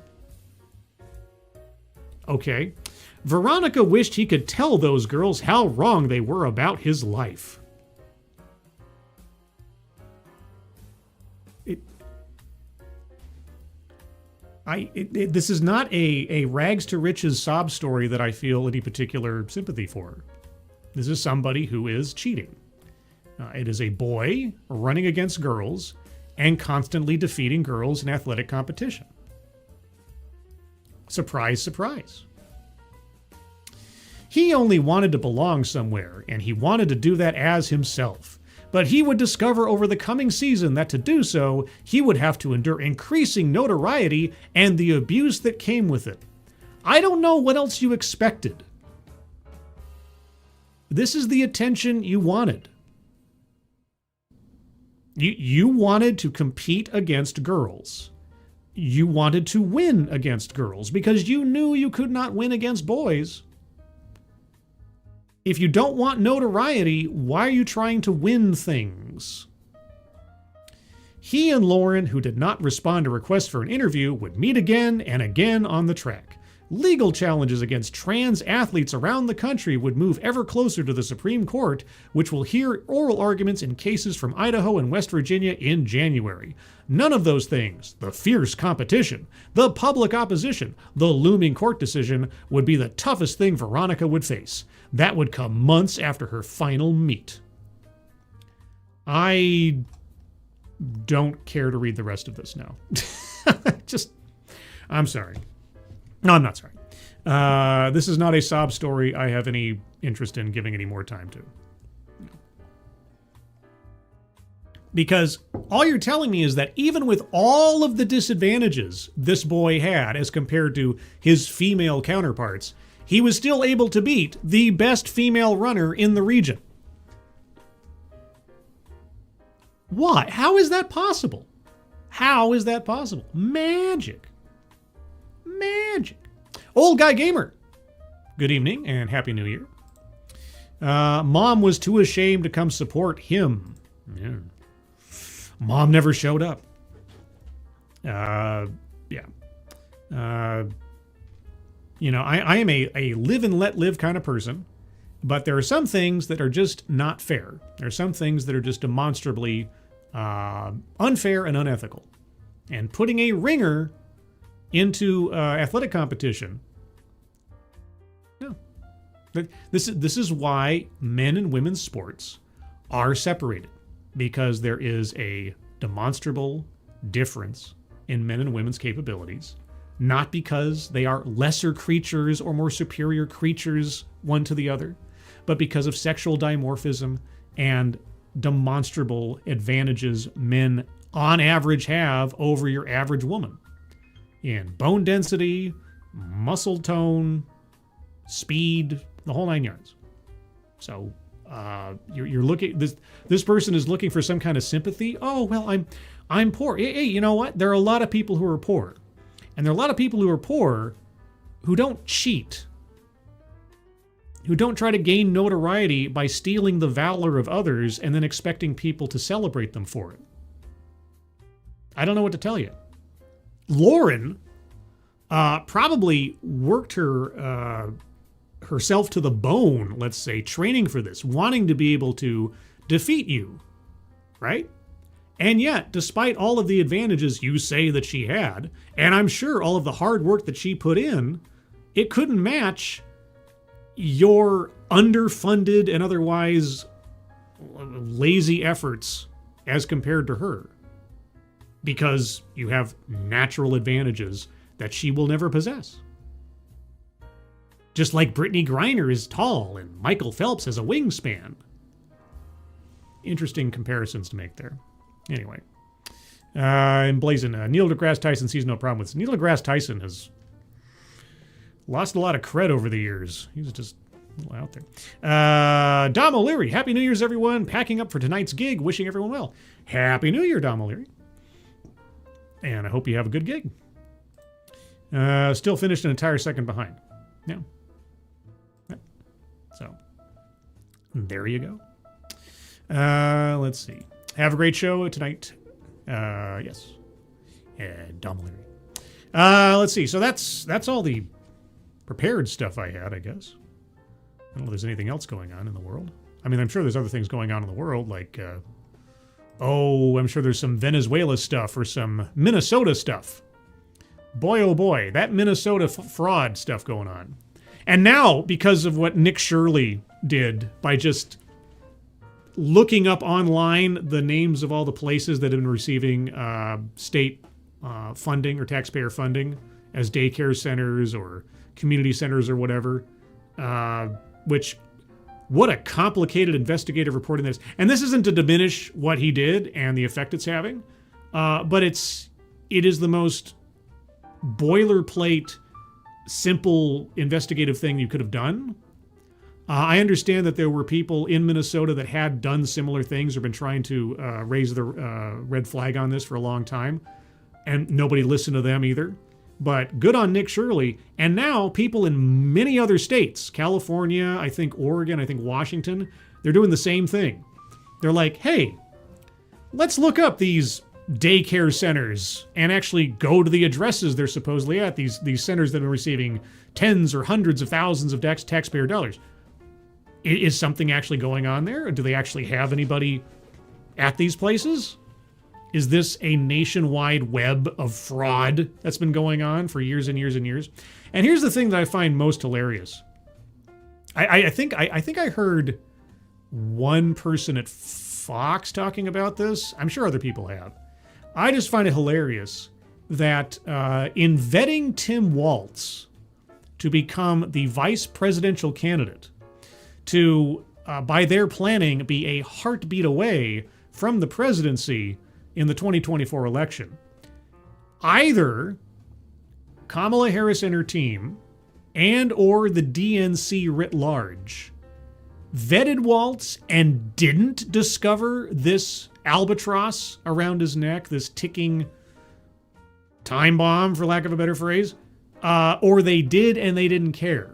Okay. Veronica wished he could tell those girls how wrong they were about his life. This is not a rags to riches sob story that I feel any particular sympathy for. This is somebody who is cheating. It is a boy running against girls and constantly defeating girls in athletic competition. Surprise, surprise. He only wanted to belong somewhere, and he wanted to do that as himself. But he would discover over the coming season that to do so, he would have to endure increasing notoriety and the abuse that came with it. I don't know what else you expected. This is the attention you wanted. You wanted to compete against girls. You wanted to win against girls because you knew you could not win against boys. If you don't want notoriety, why are you trying to win things? He and Lauren, who did not respond to requests for an interview, would meet again and again on the track. Legal challenges against trans athletes around the country would move ever closer to the Supreme Court, which will hear oral arguments in cases from Idaho and West Virginia in January. None of those things, the fierce competition, the public opposition, the looming court decision, would be the toughest thing Veronica would face. That would come months after her final meet. I don't care to read the rest of this now. I'm sorry. No, I'm not sorry. This is not a sob story I have any interest in giving any more time to. Because all you're telling me is that even with all of the disadvantages this boy had as compared to his female counterparts, he was still able to beat the best female runner in the region. Why? How is that possible? How is that possible? Magic. Magic. Old Guy Gamer. Good evening and Happy New Year. Mom was too ashamed to come support him. Yeah. Mom never showed up. Yeah. I am a live and let live kind of person, But there are some things that are just not fair. There are some things that are just demonstrably unfair and unethical. And putting a ringer into athletic competition, no. This is why men and women's sports are separated, because there is a demonstrable difference in men and women's capabilities, not because they are lesser creatures or more superior creatures one to the other, but because of sexual dimorphism and demonstrable advantages men on average have over your average woman in bone density, muscle tone, speed, the whole 9 yards. So you're looking, this person is looking for some kind of sympathy. Oh, well, I'm poor. Hey, you know what? There are a lot of people who are poor. And there are a lot of people who are poor who don't cheat, who don't try to gain notoriety by stealing the valor of others and then expecting people to celebrate them for it. I don't know what to tell you. Lauren probably worked herself to the bone, let's say, training for this, wanting to be able to defeat you, right? And yet, despite all of the advantages you say that she had, and I'm sure all of the hard work that she put in, it couldn't match your underfunded and otherwise lazy efforts as compared to her. Because you have natural advantages that she will never possess. Just like Brittany Griner is tall and Michael Phelps has a wingspan. Interesting comparisons to make there. Anyway, in Blazin, Neil deGrasse Tyson sees no problem with this. Neil deGrasse Tyson has lost a lot of cred over the years. He's just a little out there. Dom O'Leary, Happy New Year's, everyone. Packing up for tonight's gig, wishing everyone well. Happy New Year, Dom O'Leary. And I hope you have a good gig. Still finished an entire second behind. Yeah. So, there you go. Let's see. Have a great show tonight. Yes. Dom O'Leary. Let's see. So that's all the prepared stuff I had, I guess. I don't know if there's anything else going on in the world. I mean, I'm sure there's other things going on in the world, like, I'm sure there's some Venezuela stuff or some Minnesota stuff. Boy, oh boy, that Minnesota fraud stuff going on. And now, because of what Nick Shirley did by just looking up online the names of all the places that have been receiving state funding or taxpayer funding as daycare centers or community centers or whatever, which, what a complicated investigative reporting this. And this isn't to diminish what he did and the effect it's having, but it is the most boilerplate, simple investigative thing you could have done. I understand that there were people in Minnesota that had done similar things or been trying to raise the red flag on this for a long time, and nobody listened to them either. But good on Nick Shirley. And now people in many other states, California, I think Oregon, I think Washington, they're doing the same thing. They're like, hey, let's look up these daycare centers and actually go to the addresses they're supposedly at, these centers that are receiving tens or hundreds of thousands of taxpayer dollars. Is something actually going on there? Do they actually have anybody at these places? Is this a nationwide web of fraud that's been going on for years and years and years? And here's the thing that I find most hilarious. I think I heard one person at Fox talking about this. I'm sure other people have. I just find it hilarious that in vetting Tim Walz to become the vice presidential candidate, to, by their planning, be a heartbeat away from the presidency in the 2024 election, either Kamala Harris and her team and or the DNC writ large vetted Walz and didn't discover this albatross around his neck, this ticking time bomb, for lack of a better phrase, or they did and they didn't care.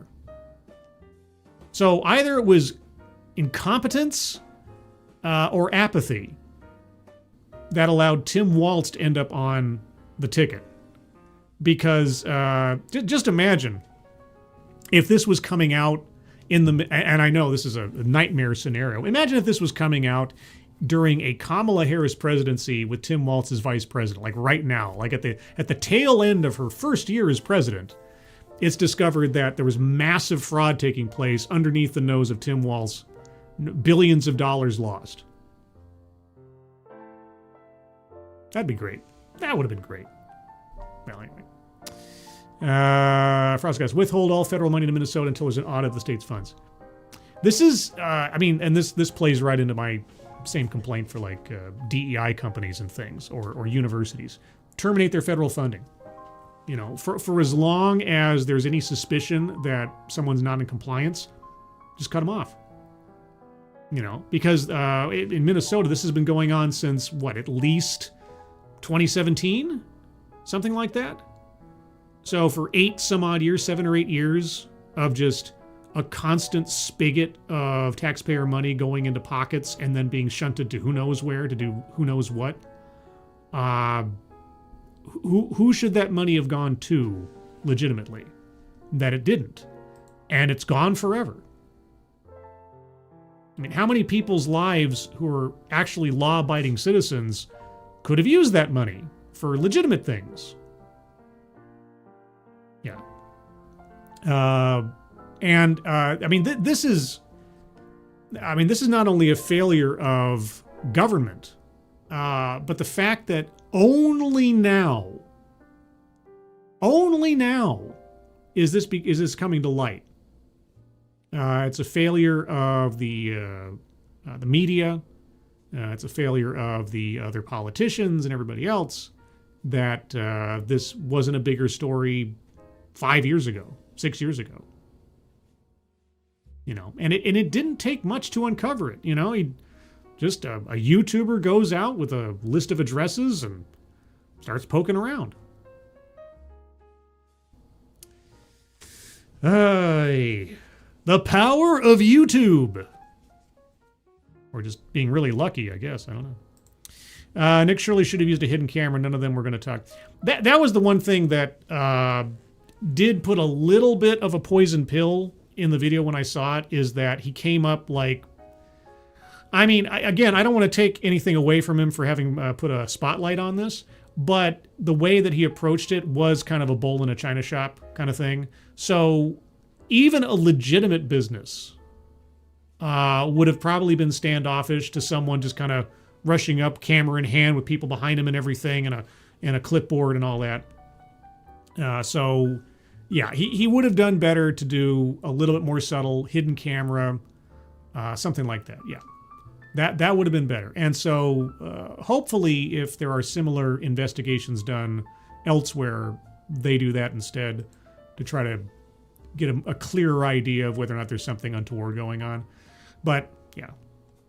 So either it was incompetence or apathy that allowed Tim Walz to end up on the ticket. Because just imagine if this was coming out and I know this is a nightmare scenario. Imagine if this was coming out during a Kamala Harris presidency with Tim Walz as vice president, like right now, like at the tail end of her first year as president. It's discovered that there was massive fraud taking place underneath the nose of Tim Walz, billions of dollars lost. That'd be great. That would have been great. Well, anyway. Frost guys, withhold all federal money to Minnesota until there's an audit of the state's funds. This is, and this plays right into my same complaint for like DEI companies and things, or universities. Terminate their federal funding. You know, for as long as there's any suspicion that someone's not in compliance, just cut them off. You know, because in Minnesota, this has been going on since, what, at least 2017? Something like that? So for 7 or 8 years of just a constant spigot of taxpayer money going into pockets and then being shunted to who knows where to do who knows what, who should that money have gone to legitimately? That it didn't. And it's gone forever. I mean, how many people's lives who are actually law-abiding citizens could have used that money for legitimate things? Yeah. This is not only a failure of government, but the fact that only now is this coming to light. It's a failure of the media. It's a failure of the other politicians and everybody else that this wasn't a bigger story 5 years ago, 6 years ago. You know, and it didn't take much to uncover it. You know, a YouTuber goes out with a list of addresses and starts poking around. The power of YouTube. Or just being really lucky, I guess. I don't know. Nick Shirley should have used a hidden camera. None of them were going to talk. That was the one thing that did put a little bit of a poison pill in the video when I saw it, is that he came up like... I mean, I don't want to take anything away from him for having put a spotlight on this, but the way that he approached it was kind of a bull in a china shop kind of thing. So even a legitimate business would have probably been standoffish to someone just kind of rushing up, camera in hand, with people behind him and everything, and a clipboard and all that. So yeah, he would have done better to do a little bit more subtle, hidden camera, something like that. Yeah. That would have been better. And so hopefully if there are similar investigations done elsewhere, they do that instead to try to get a clearer idea of whether or not there's something untoward going on. But yeah,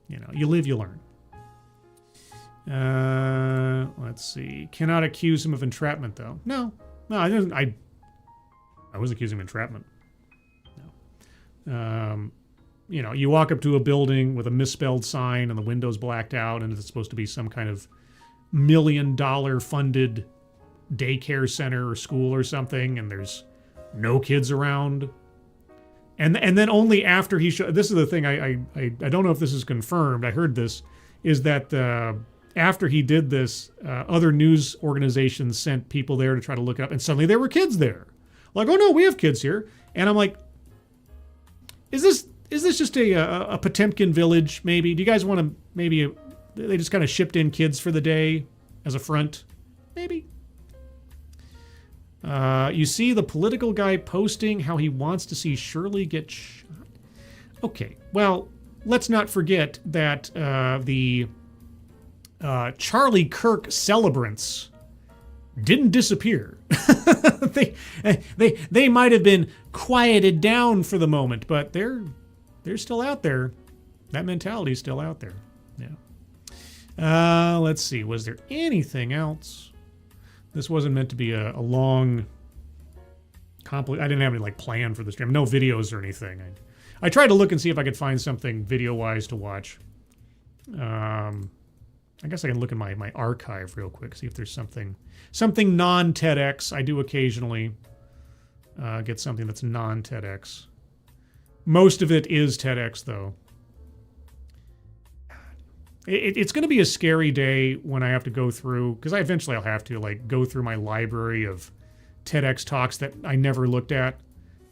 you know, you live, you learn. Let's see. Cannot accuse him of entrapment, though. No, I was accusing him of entrapment. No. You know, you walk up to a building with a misspelled sign and the window's blacked out and it's supposed to be some kind of $1 million funded daycare center or school or something, and there's no kids around. And then only after he showed... This is the thing, I don't know if this is confirmed. I heard this, is that after he did this, other news organizations sent people there to try to look it up, and suddenly there were kids there. Like, oh no, we have kids here. And I'm like, is this just a Potemkin village, maybe? Do you guys want to, maybe, they just kind of shipped in kids for the day as a front? Maybe. You see the political guy posting how he wants to see Shirley get shot. Okay, well, let's not forget that the Charlie Kirk celebrants didn't disappear. they might have been quieted down for the moment, but they're still out there. That mentality's still out there. Yeah. Let's see. Was there anything else? This wasn't meant to be a long, I didn't have any like plan for this stream. No videos or anything. I tried to look and see if I could find something video-wise to watch. I guess I can look in my archive real quick, see if there's something non-TEDx. I do occasionally get something that's non-TEDx. Most of it is TEDx, though. It's going to be a scary day when I have to go through, because I'll have to like go through my library of TEDx talks that I never looked at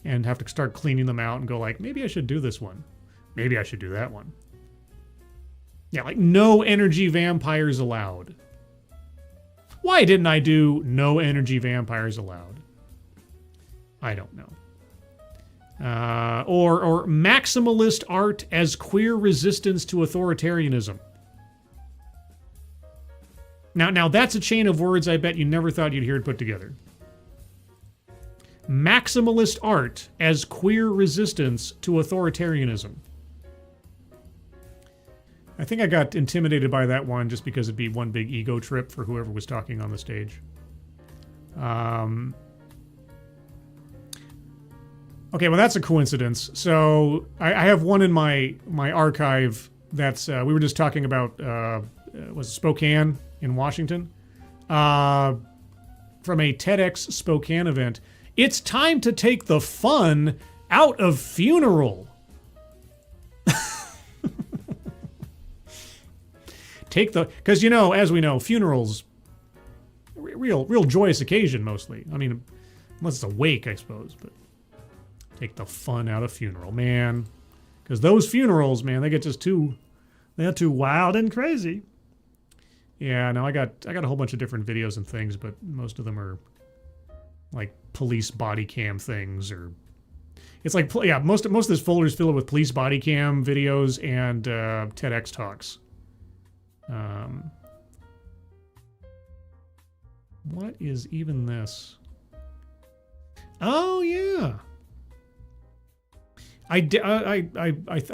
and have to start cleaning them out and go like, maybe I should do this one. Maybe I should do that one. Yeah, like no energy vampires allowed. Why didn't I do no energy vampires allowed? I don't know. Or maximalist art as queer resistance to authoritarianism. Now that's a chain of words I bet you never thought you'd hear it put together. Maximalist art as queer resistance to authoritarianism. I think I got intimidated by that one just because it'd be one big ego trip for whoever was talking on the stage. Okay, well that's a coincidence. So I have one in my archive that's we were just talking about was Spokane in Washington from a TEDx Spokane event. It's time to take the fun out of funeral. Because as we know, funerals, real joyous occasion mostly. I mean, unless it's a wake, I suppose. But take the fun out of funeral, man. Because those funerals, man, they get too wild and crazy. Yeah, no, I got a whole bunch of different videos and things, but most of them are like police body cam things, or it's like most of this folder is filled with police body cam videos and TEDx talks. What is even this? Oh yeah. I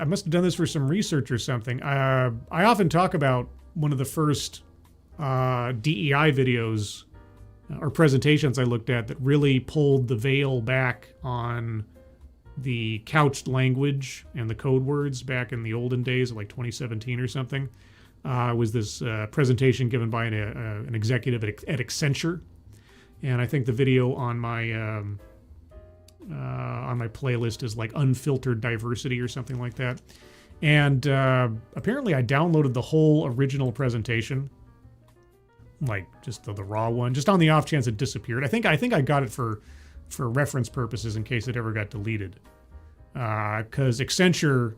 must have done this for some research or something. I often talk about one of the first DEI videos or presentations I looked at that really pulled the veil back on the couched language and the code words back in the olden days of like 2017 or something. Was this presentation given by an executive at Accenture, and I think the video on my playlist is like unfiltered diversity or something like that. And apparently I downloaded the whole original presentation, like just the raw one, just on the off chance it disappeared. I think I got it for reference purposes in case it ever got deleted, because Accenture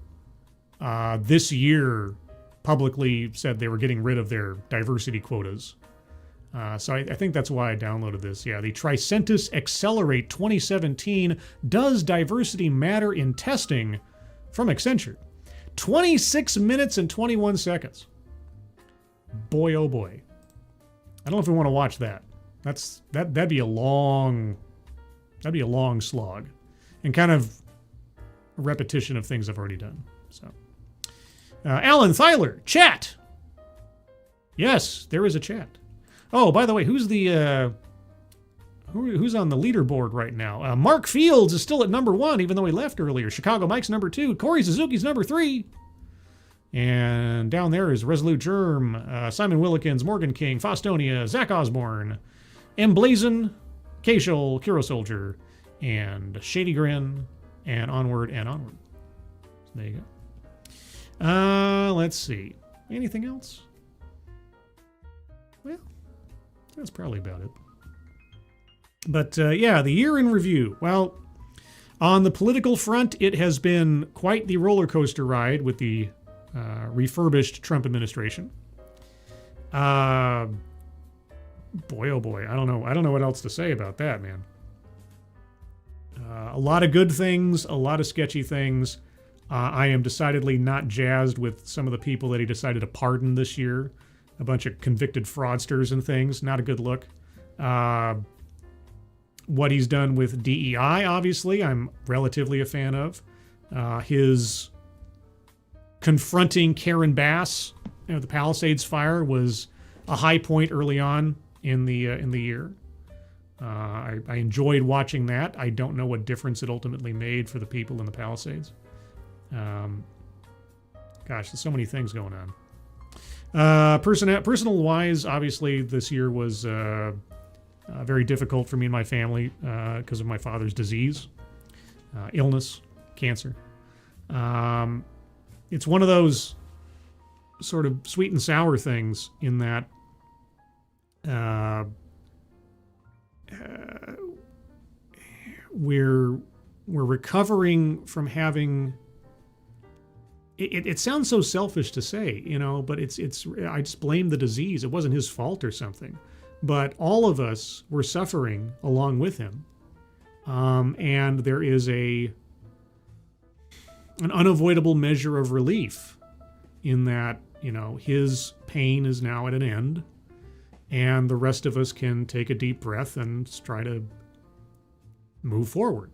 this year publicly said they were getting rid of their diversity quotas. So I think that's why I downloaded this. Yeah, the Tricentis Accelerate 2017 Does Diversity Matter in Testing from Accenture. 26 minutes and 21 seconds. Boy, oh boy. I don't know if we want to watch that. That'd be a long slog, and kind of a repetition of things I've already done. So. Alan Thyler, chat. Yes, there is a chat. Oh, by the way, who's on the leaderboard right now? Mark Fields is still at number 1, even though he left earlier. Chicago Mike's number 2. Corey Suzuki's number 3. And down there is Resolute Germ, Simon Willikins, Morgan King, Faustonia, Zach Osborne, Emblazon, Casual, Kiro Soldier, and Shady Grin, and Onward and Onward. So there you go. Let's see. Anything else? Well, that's probably about it. But yeah, the year in review. Well, on the political front, it has been quite the roller coaster ride with the refurbished Trump administration. Boy, oh boy, I don't know what else to say about that, man. A lot of good things, a lot of sketchy things. I am decidedly not jazzed with some of the people that he decided to pardon this year. A bunch of convicted fraudsters and things. Not a good look. What he's done with DEI, obviously, I'm relatively a fan of. His confronting Karen Bass, the Palisades fire, was a high point early on in the year. I enjoyed watching that. I don't know what difference it ultimately made for the people in the Palisades. Gosh, there's so many things going on. Personal-wise, obviously, this year was very difficult for me and my family because of my father's disease, illness, cancer. It's one of those sort of sweet and sour things in that we're recovering from having. It sounds so selfish to say, but it's. I just blame the disease. It wasn't his fault or something, but all of us were suffering along with him, and there is an unavoidable measure of relief in that his pain is now at an end, and the rest of us can take a deep breath and try to move forward.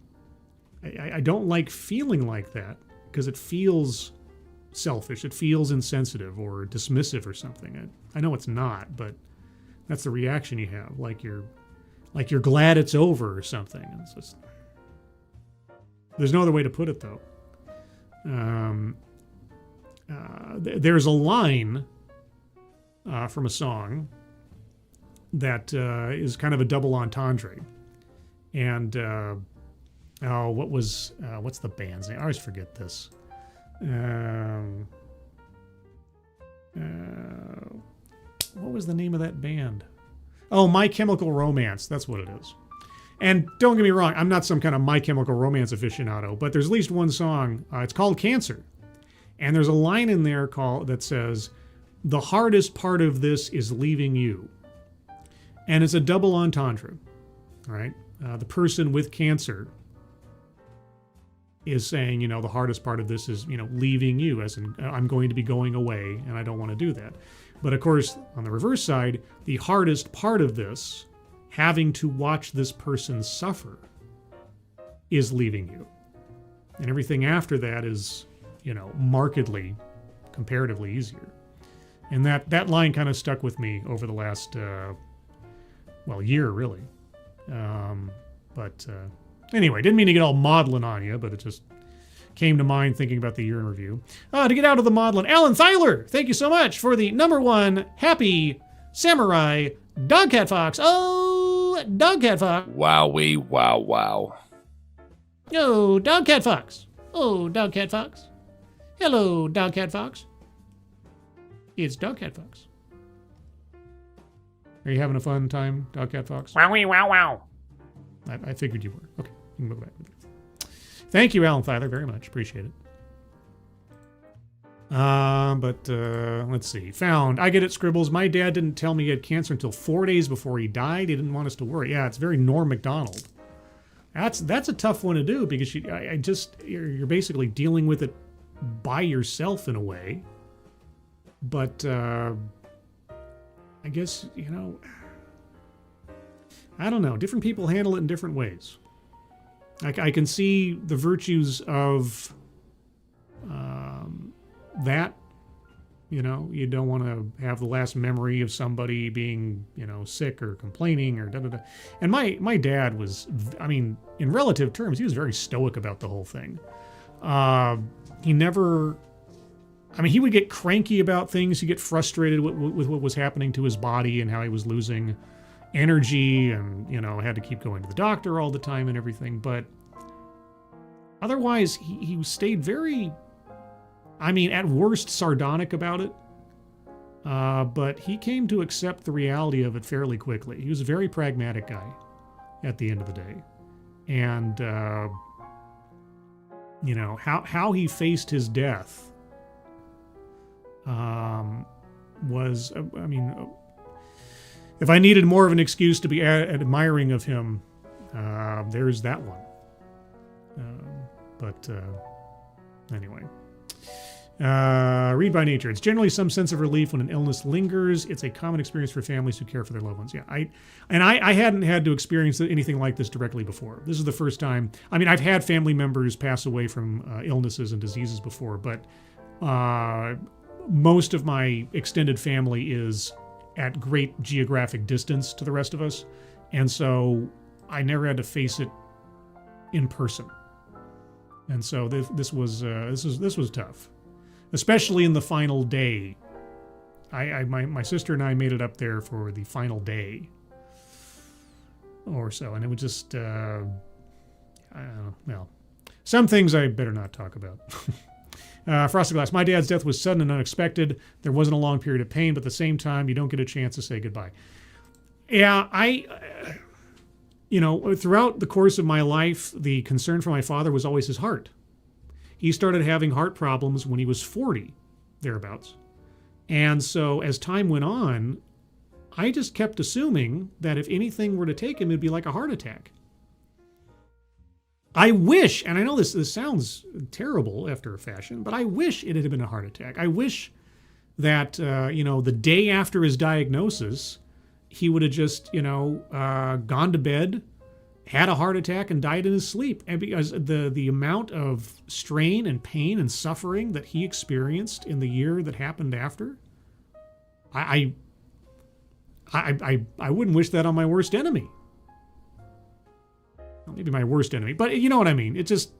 I don't like feeling like that because it feels selfish. It feels insensitive or dismissive or something. I know it's not, but that's the reaction you have. Like you're glad it's over or something. It's just, there's no other way to put it though. There's a line from a song that is kind of a double entendre. And what's the band's name? I always forget this. What was the name of that band? Oh, My Chemical Romance. That's what it is. And don't get me wrong, I'm not some kind of My Chemical Romance aficionado, but there's at least one song. It's called Cancer. And there's a line in there that says, "The hardest part of this is leaving you." And it's a double entendre, right? The person with cancer is saying, the hardest part of this is, leaving you, as in, I'm going to be going away and I don't want to do that. But of course, on the reverse side, the hardest part of this, having to watch this person suffer, is leaving you. And everything after that is, markedly, comparatively easier. And that line kind of stuck with me over the last, year, really. Anyway, didn't mean to get all maudlin on you, but it just came to mind thinking about the year in review. To get out of the maudlin, Alan Thyler, thank you so much for the #1 happy samurai Dogcat Fox. Oh, Dogcat Fox. Wowee, wow, wow. Oh, Dogcat Fox. Oh, Dogcat Fox. Hello, Dogcat Fox. It's Dogcat Fox. Are you having a fun time, Dogcat Fox? Wowee, wow, wow. I figured you were. Okay, you can move back. Thank you, Alan Thyler, very much. Appreciate it. Let's see. Found. I get it, Scribbles. My dad didn't tell me he had cancer until 4 days before he died. He didn't want us to worry. Yeah, it's very Norm Macdonald. That's a tough one to do because you're basically dealing with it by yourself in a way. But I guess, I don't know. Different people handle it in different ways. I can see the virtues of that. You don't want to have the last memory of somebody being, sick or complaining or da-da-da. And my dad was, in relative terms, he was very stoic about the whole thing. He never... he would get cranky about things. He'd get frustrated with what was happening to his body and how he was losing energy and, had to keep going to the doctor all the time and everything. But otherwise, he stayed very, at worst, sardonic about it. But he came to accept the reality of it fairly quickly. He was a very pragmatic guy at the end of the day. And, how he faced his death was, if I needed more of an excuse to be admiring of him, there's that one. Anyway. Read by nature. It's generally some sense of relief when an illness lingers. It's a common experience for families who care for their loved ones. Yeah, I hadn't had to experience anything like this directly before. This is the first time. I've had family members pass away from illnesses and diseases before, but most of my extended family is at great geographic distance to the rest of us, and so I never had to face it in person. And so this was tough, especially in the final day. My sister and I made it up there for the final day or so, and it was just Some things I better not talk about. Frosted Glass. My dad's death was sudden and unexpected. There wasn't a long period of pain, but at the same time, you don't get a chance to say goodbye. Yeah, throughout the course of my life, the concern for my father was always his heart. He started having heart problems when he was 40, thereabouts. And so as time went on, I just kept assuming that if anything were to take him, it'd be like a heart attack. I wish, and I know this sounds terrible after a fashion, but I wish it had been a heart attack. I wish that, the day after his diagnosis, he would have just, gone to bed, had a heart attack, and died in his sleep. And because the amount of strain and pain and suffering that he experienced in the year that happened after, I wouldn't wish that on my worst enemy. Well, maybe my worst enemy, but you know what I mean. It just,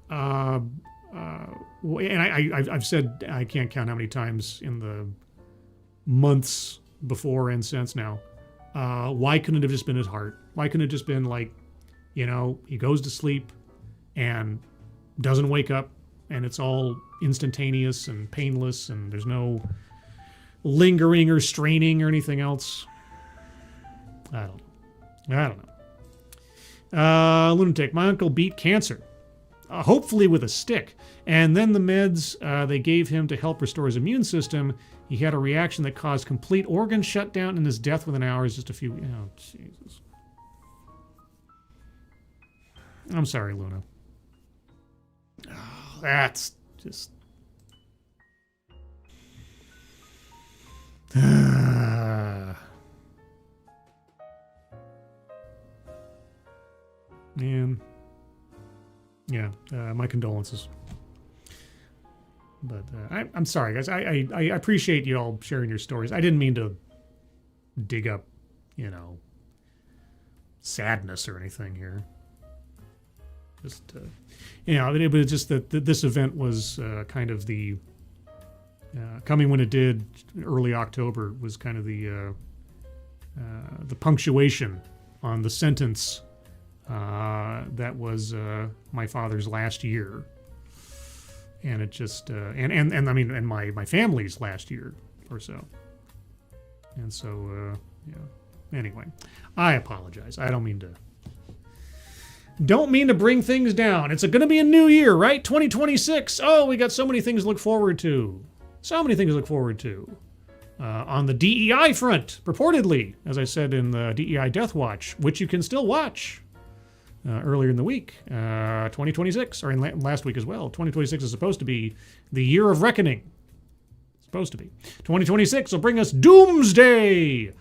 and I've said I can't count how many times in the months before and since now. Why couldn't it have just been his heart? Why couldn't it just been like, he goes to sleep and doesn't wake up and it's all instantaneous and painless and there's no lingering or straining or anything else? I don't know. Lunatic. My uncle beat cancer, hopefully with a stick. And then the meds they gave him to help restore his immune system, he had a reaction that caused complete organ shutdown and his death within hours, just a few... Oh, Jesus. I'm sorry, Luna. Oh, that's just... Man. Yeah, my condolences. But I'm sorry, guys. I appreciate you all sharing your stories. I didn't mean to dig up, sadness or anything here. Just, it was just that this event was kind of the coming when it did. Early October was kind of the punctuation on the sentence that was my father's last year. And it just and my family's last year or so. And so anyway, I apologize. I don't mean to bring things down. It's going to be a new year, right? 2026. Oh, we got so many things to look forward to. On the DEI front, purportedly, as I said in the DEI Death Watch, which you can still watch. Earlier in the week, 2026, or in last week as well. 2026 is supposed to be the year of reckoning. It's supposed to be. 2026 will bring us Doomsday.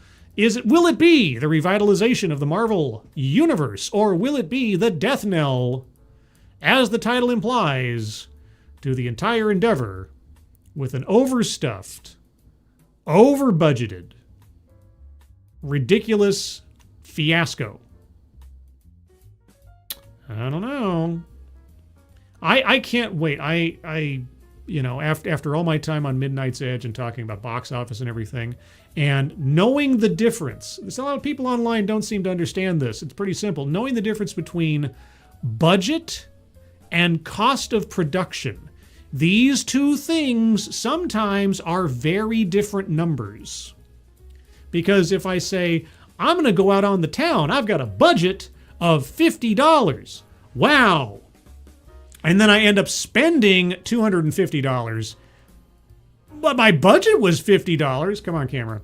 Will it be the revitalization of the Marvel Universe, or will it be the death knell, as the title implies, to the entire endeavor with an overstuffed, over-budgeted, ridiculous fiasco? I don't know. I can't wait. After all my time on Midnight's Edge and talking about box office and everything, and knowing the difference, a lot of people online don't seem to understand this. It's pretty simple. Knowing the difference between budget and cost of production. These two things sometimes are very different numbers. Because if I say, I'm going to go out on the town, I've got a budget of $50. Wow. And then I end up spending $250. But my budget was $50. Come on, camera.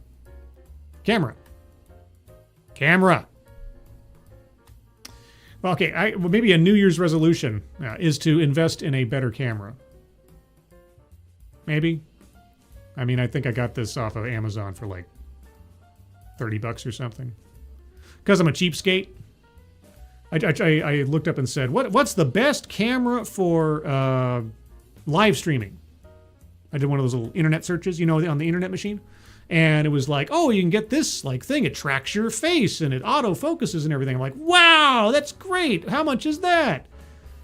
Well, okay, maybe a New Year's resolution is to invest in a better camera. Maybe. I mean, I think I got this off of Amazon for like $30 or something. Because I'm a cheapskate. I looked up and said, what's the best camera for live streaming? I did one of those little internet searches, on the internet machine. And it was like, oh, you can get this thing. It tracks your face and it autofocuses and everything. I'm like, wow, that's great. How much is that?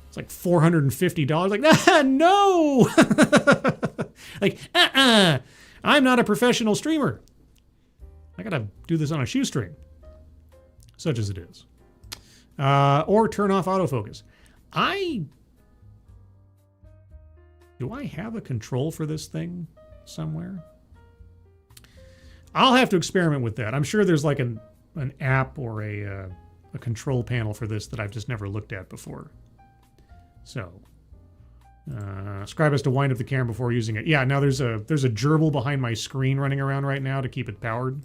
It's like $450. Like, no. Like, I'm not a professional streamer. I got to do this on a shoestring. Such as it is. Or turn off autofocus. Do I have a control for this thing somewhere? I'll have to experiment with that. I'm sure there's like an app or a control panel for this that I've just never looked at before. So, scribe has to wind up the camera before using it. Yeah, now there's a gerbil behind my screen running around right now to keep it powered.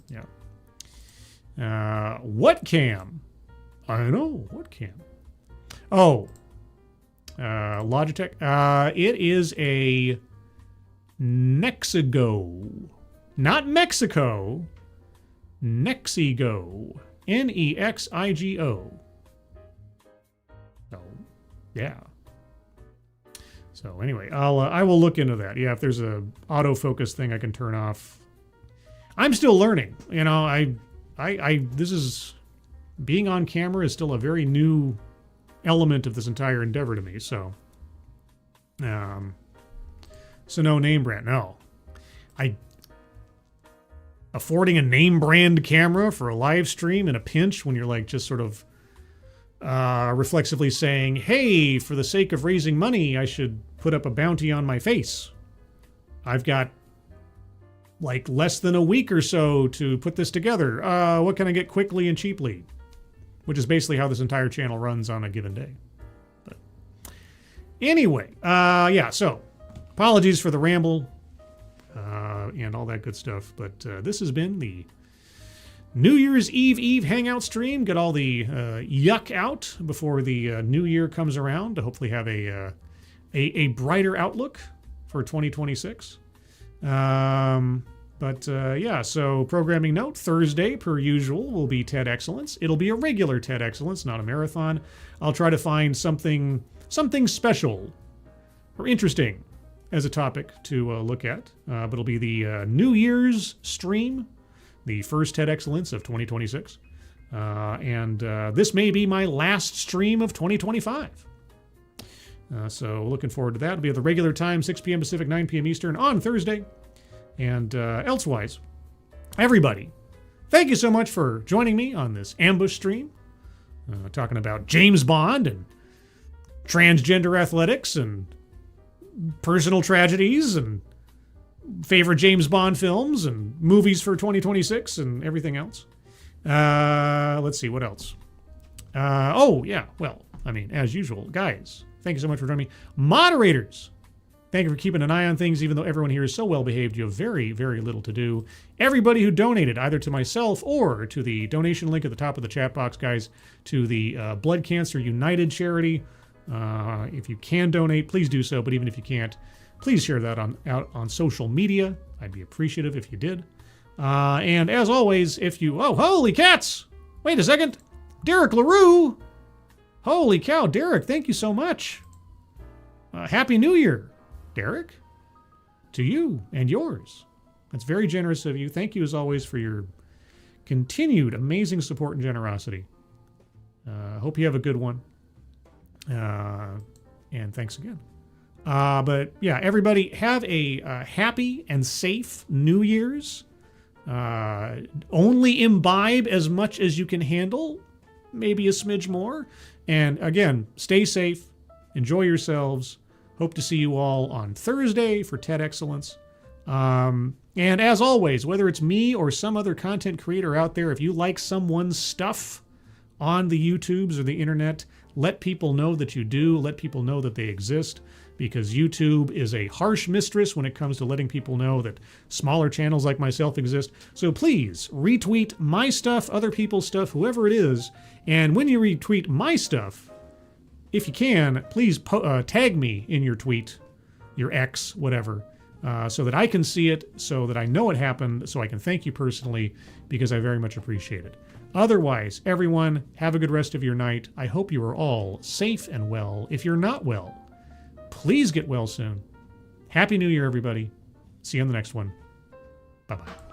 Yeah. What cam? I know, what cam? Oh, Logitech. It is a Nexigo. Not Mexico. Nexigo. Nexigo. So, yeah. So anyway, I will look into that. Yeah, if there's a autofocus thing I can turn off. I'm still learning. You know, this is being on camera is still a very new element of this entire endeavor to me. So, so no name brand. No, affording a name brand camera for a live stream in a pinch when you're like just sort of reflexively saying, hey, for the sake of raising money, I should put up a bounty on my face. I've got like less than a week or so to put this together. What can I get quickly and cheaply? Which is basically how this entire channel runs on a given day. But anyway, yeah, so apologies for the ramble and all that good stuff. But this has been the New Year's Eve hangout stream. Get all the yuck out before the new year comes around to hopefully have a brighter outlook for 2026. Yeah, so programming note, Thursday, per usual, will be TED Excellence. It'll be a regular TED Excellence, not a marathon. I'll try to find something special or interesting as a topic to look at. But it'll be the New Year's stream, the first TED Excellence of 2026. This may be my last stream of 2025. So looking forward to that. It'll be at the regular time, 6 p.m. Pacific, 9 p.m. Eastern on Thursday. And elsewise, everybody, thank you so much for joining me on this ambush stream, talking about James Bond and transgender athletics and personal tragedies and favorite James Bond films and movies for 2026 and everything else. Let's see, what else? Oh, yeah, well, I mean, as usual, guys, thank you so much for joining me. Moderators, thank you for keeping an eye on things, even though everyone here is so well behaved. You have very, very little to do. Everybody who donated, either to myself or to the donation link at the top of the chat box, guys, to the Blood Cancer United charity. If you can donate, please do so. But even if you can't, please share that out on social media. I'd be appreciative if you did. And as always, if you... Oh, holy cats! Wait a second. Derek LaRue! Holy cow, Derek, thank you so much. Happy New Year. Derek, to you and yours. That's very generous of you. Thank you, as always, for your continued amazing support and generosity. Hope you have a good one. And thanks again. But yeah, everybody have a happy and safe New Year's. Only imbibe as much as you can handle, maybe a smidge more. And again, stay safe, enjoy yourselves. Hope to see you all on Thursday for TED Excellence. And as always, whether it's me or some other content creator out there, if you like someone's stuff on the YouTubes or the internet, let people know that you do. Let people know that they exist, because YouTube is a harsh mistress when it comes to letting people know that smaller channels like myself exist. So please retweet my stuff, other people's stuff, whoever it is. And when you retweet my stuff, if you can, please tag me in your tweet, your X, whatever, so that I can see it, so that I know it happened, so I can thank you personally, because I very much appreciate it. Otherwise, everyone, have a good rest of your night. I hope you are all safe and well. If you're not well, please get well soon. Happy New Year, everybody. See you on the next one. Bye-bye.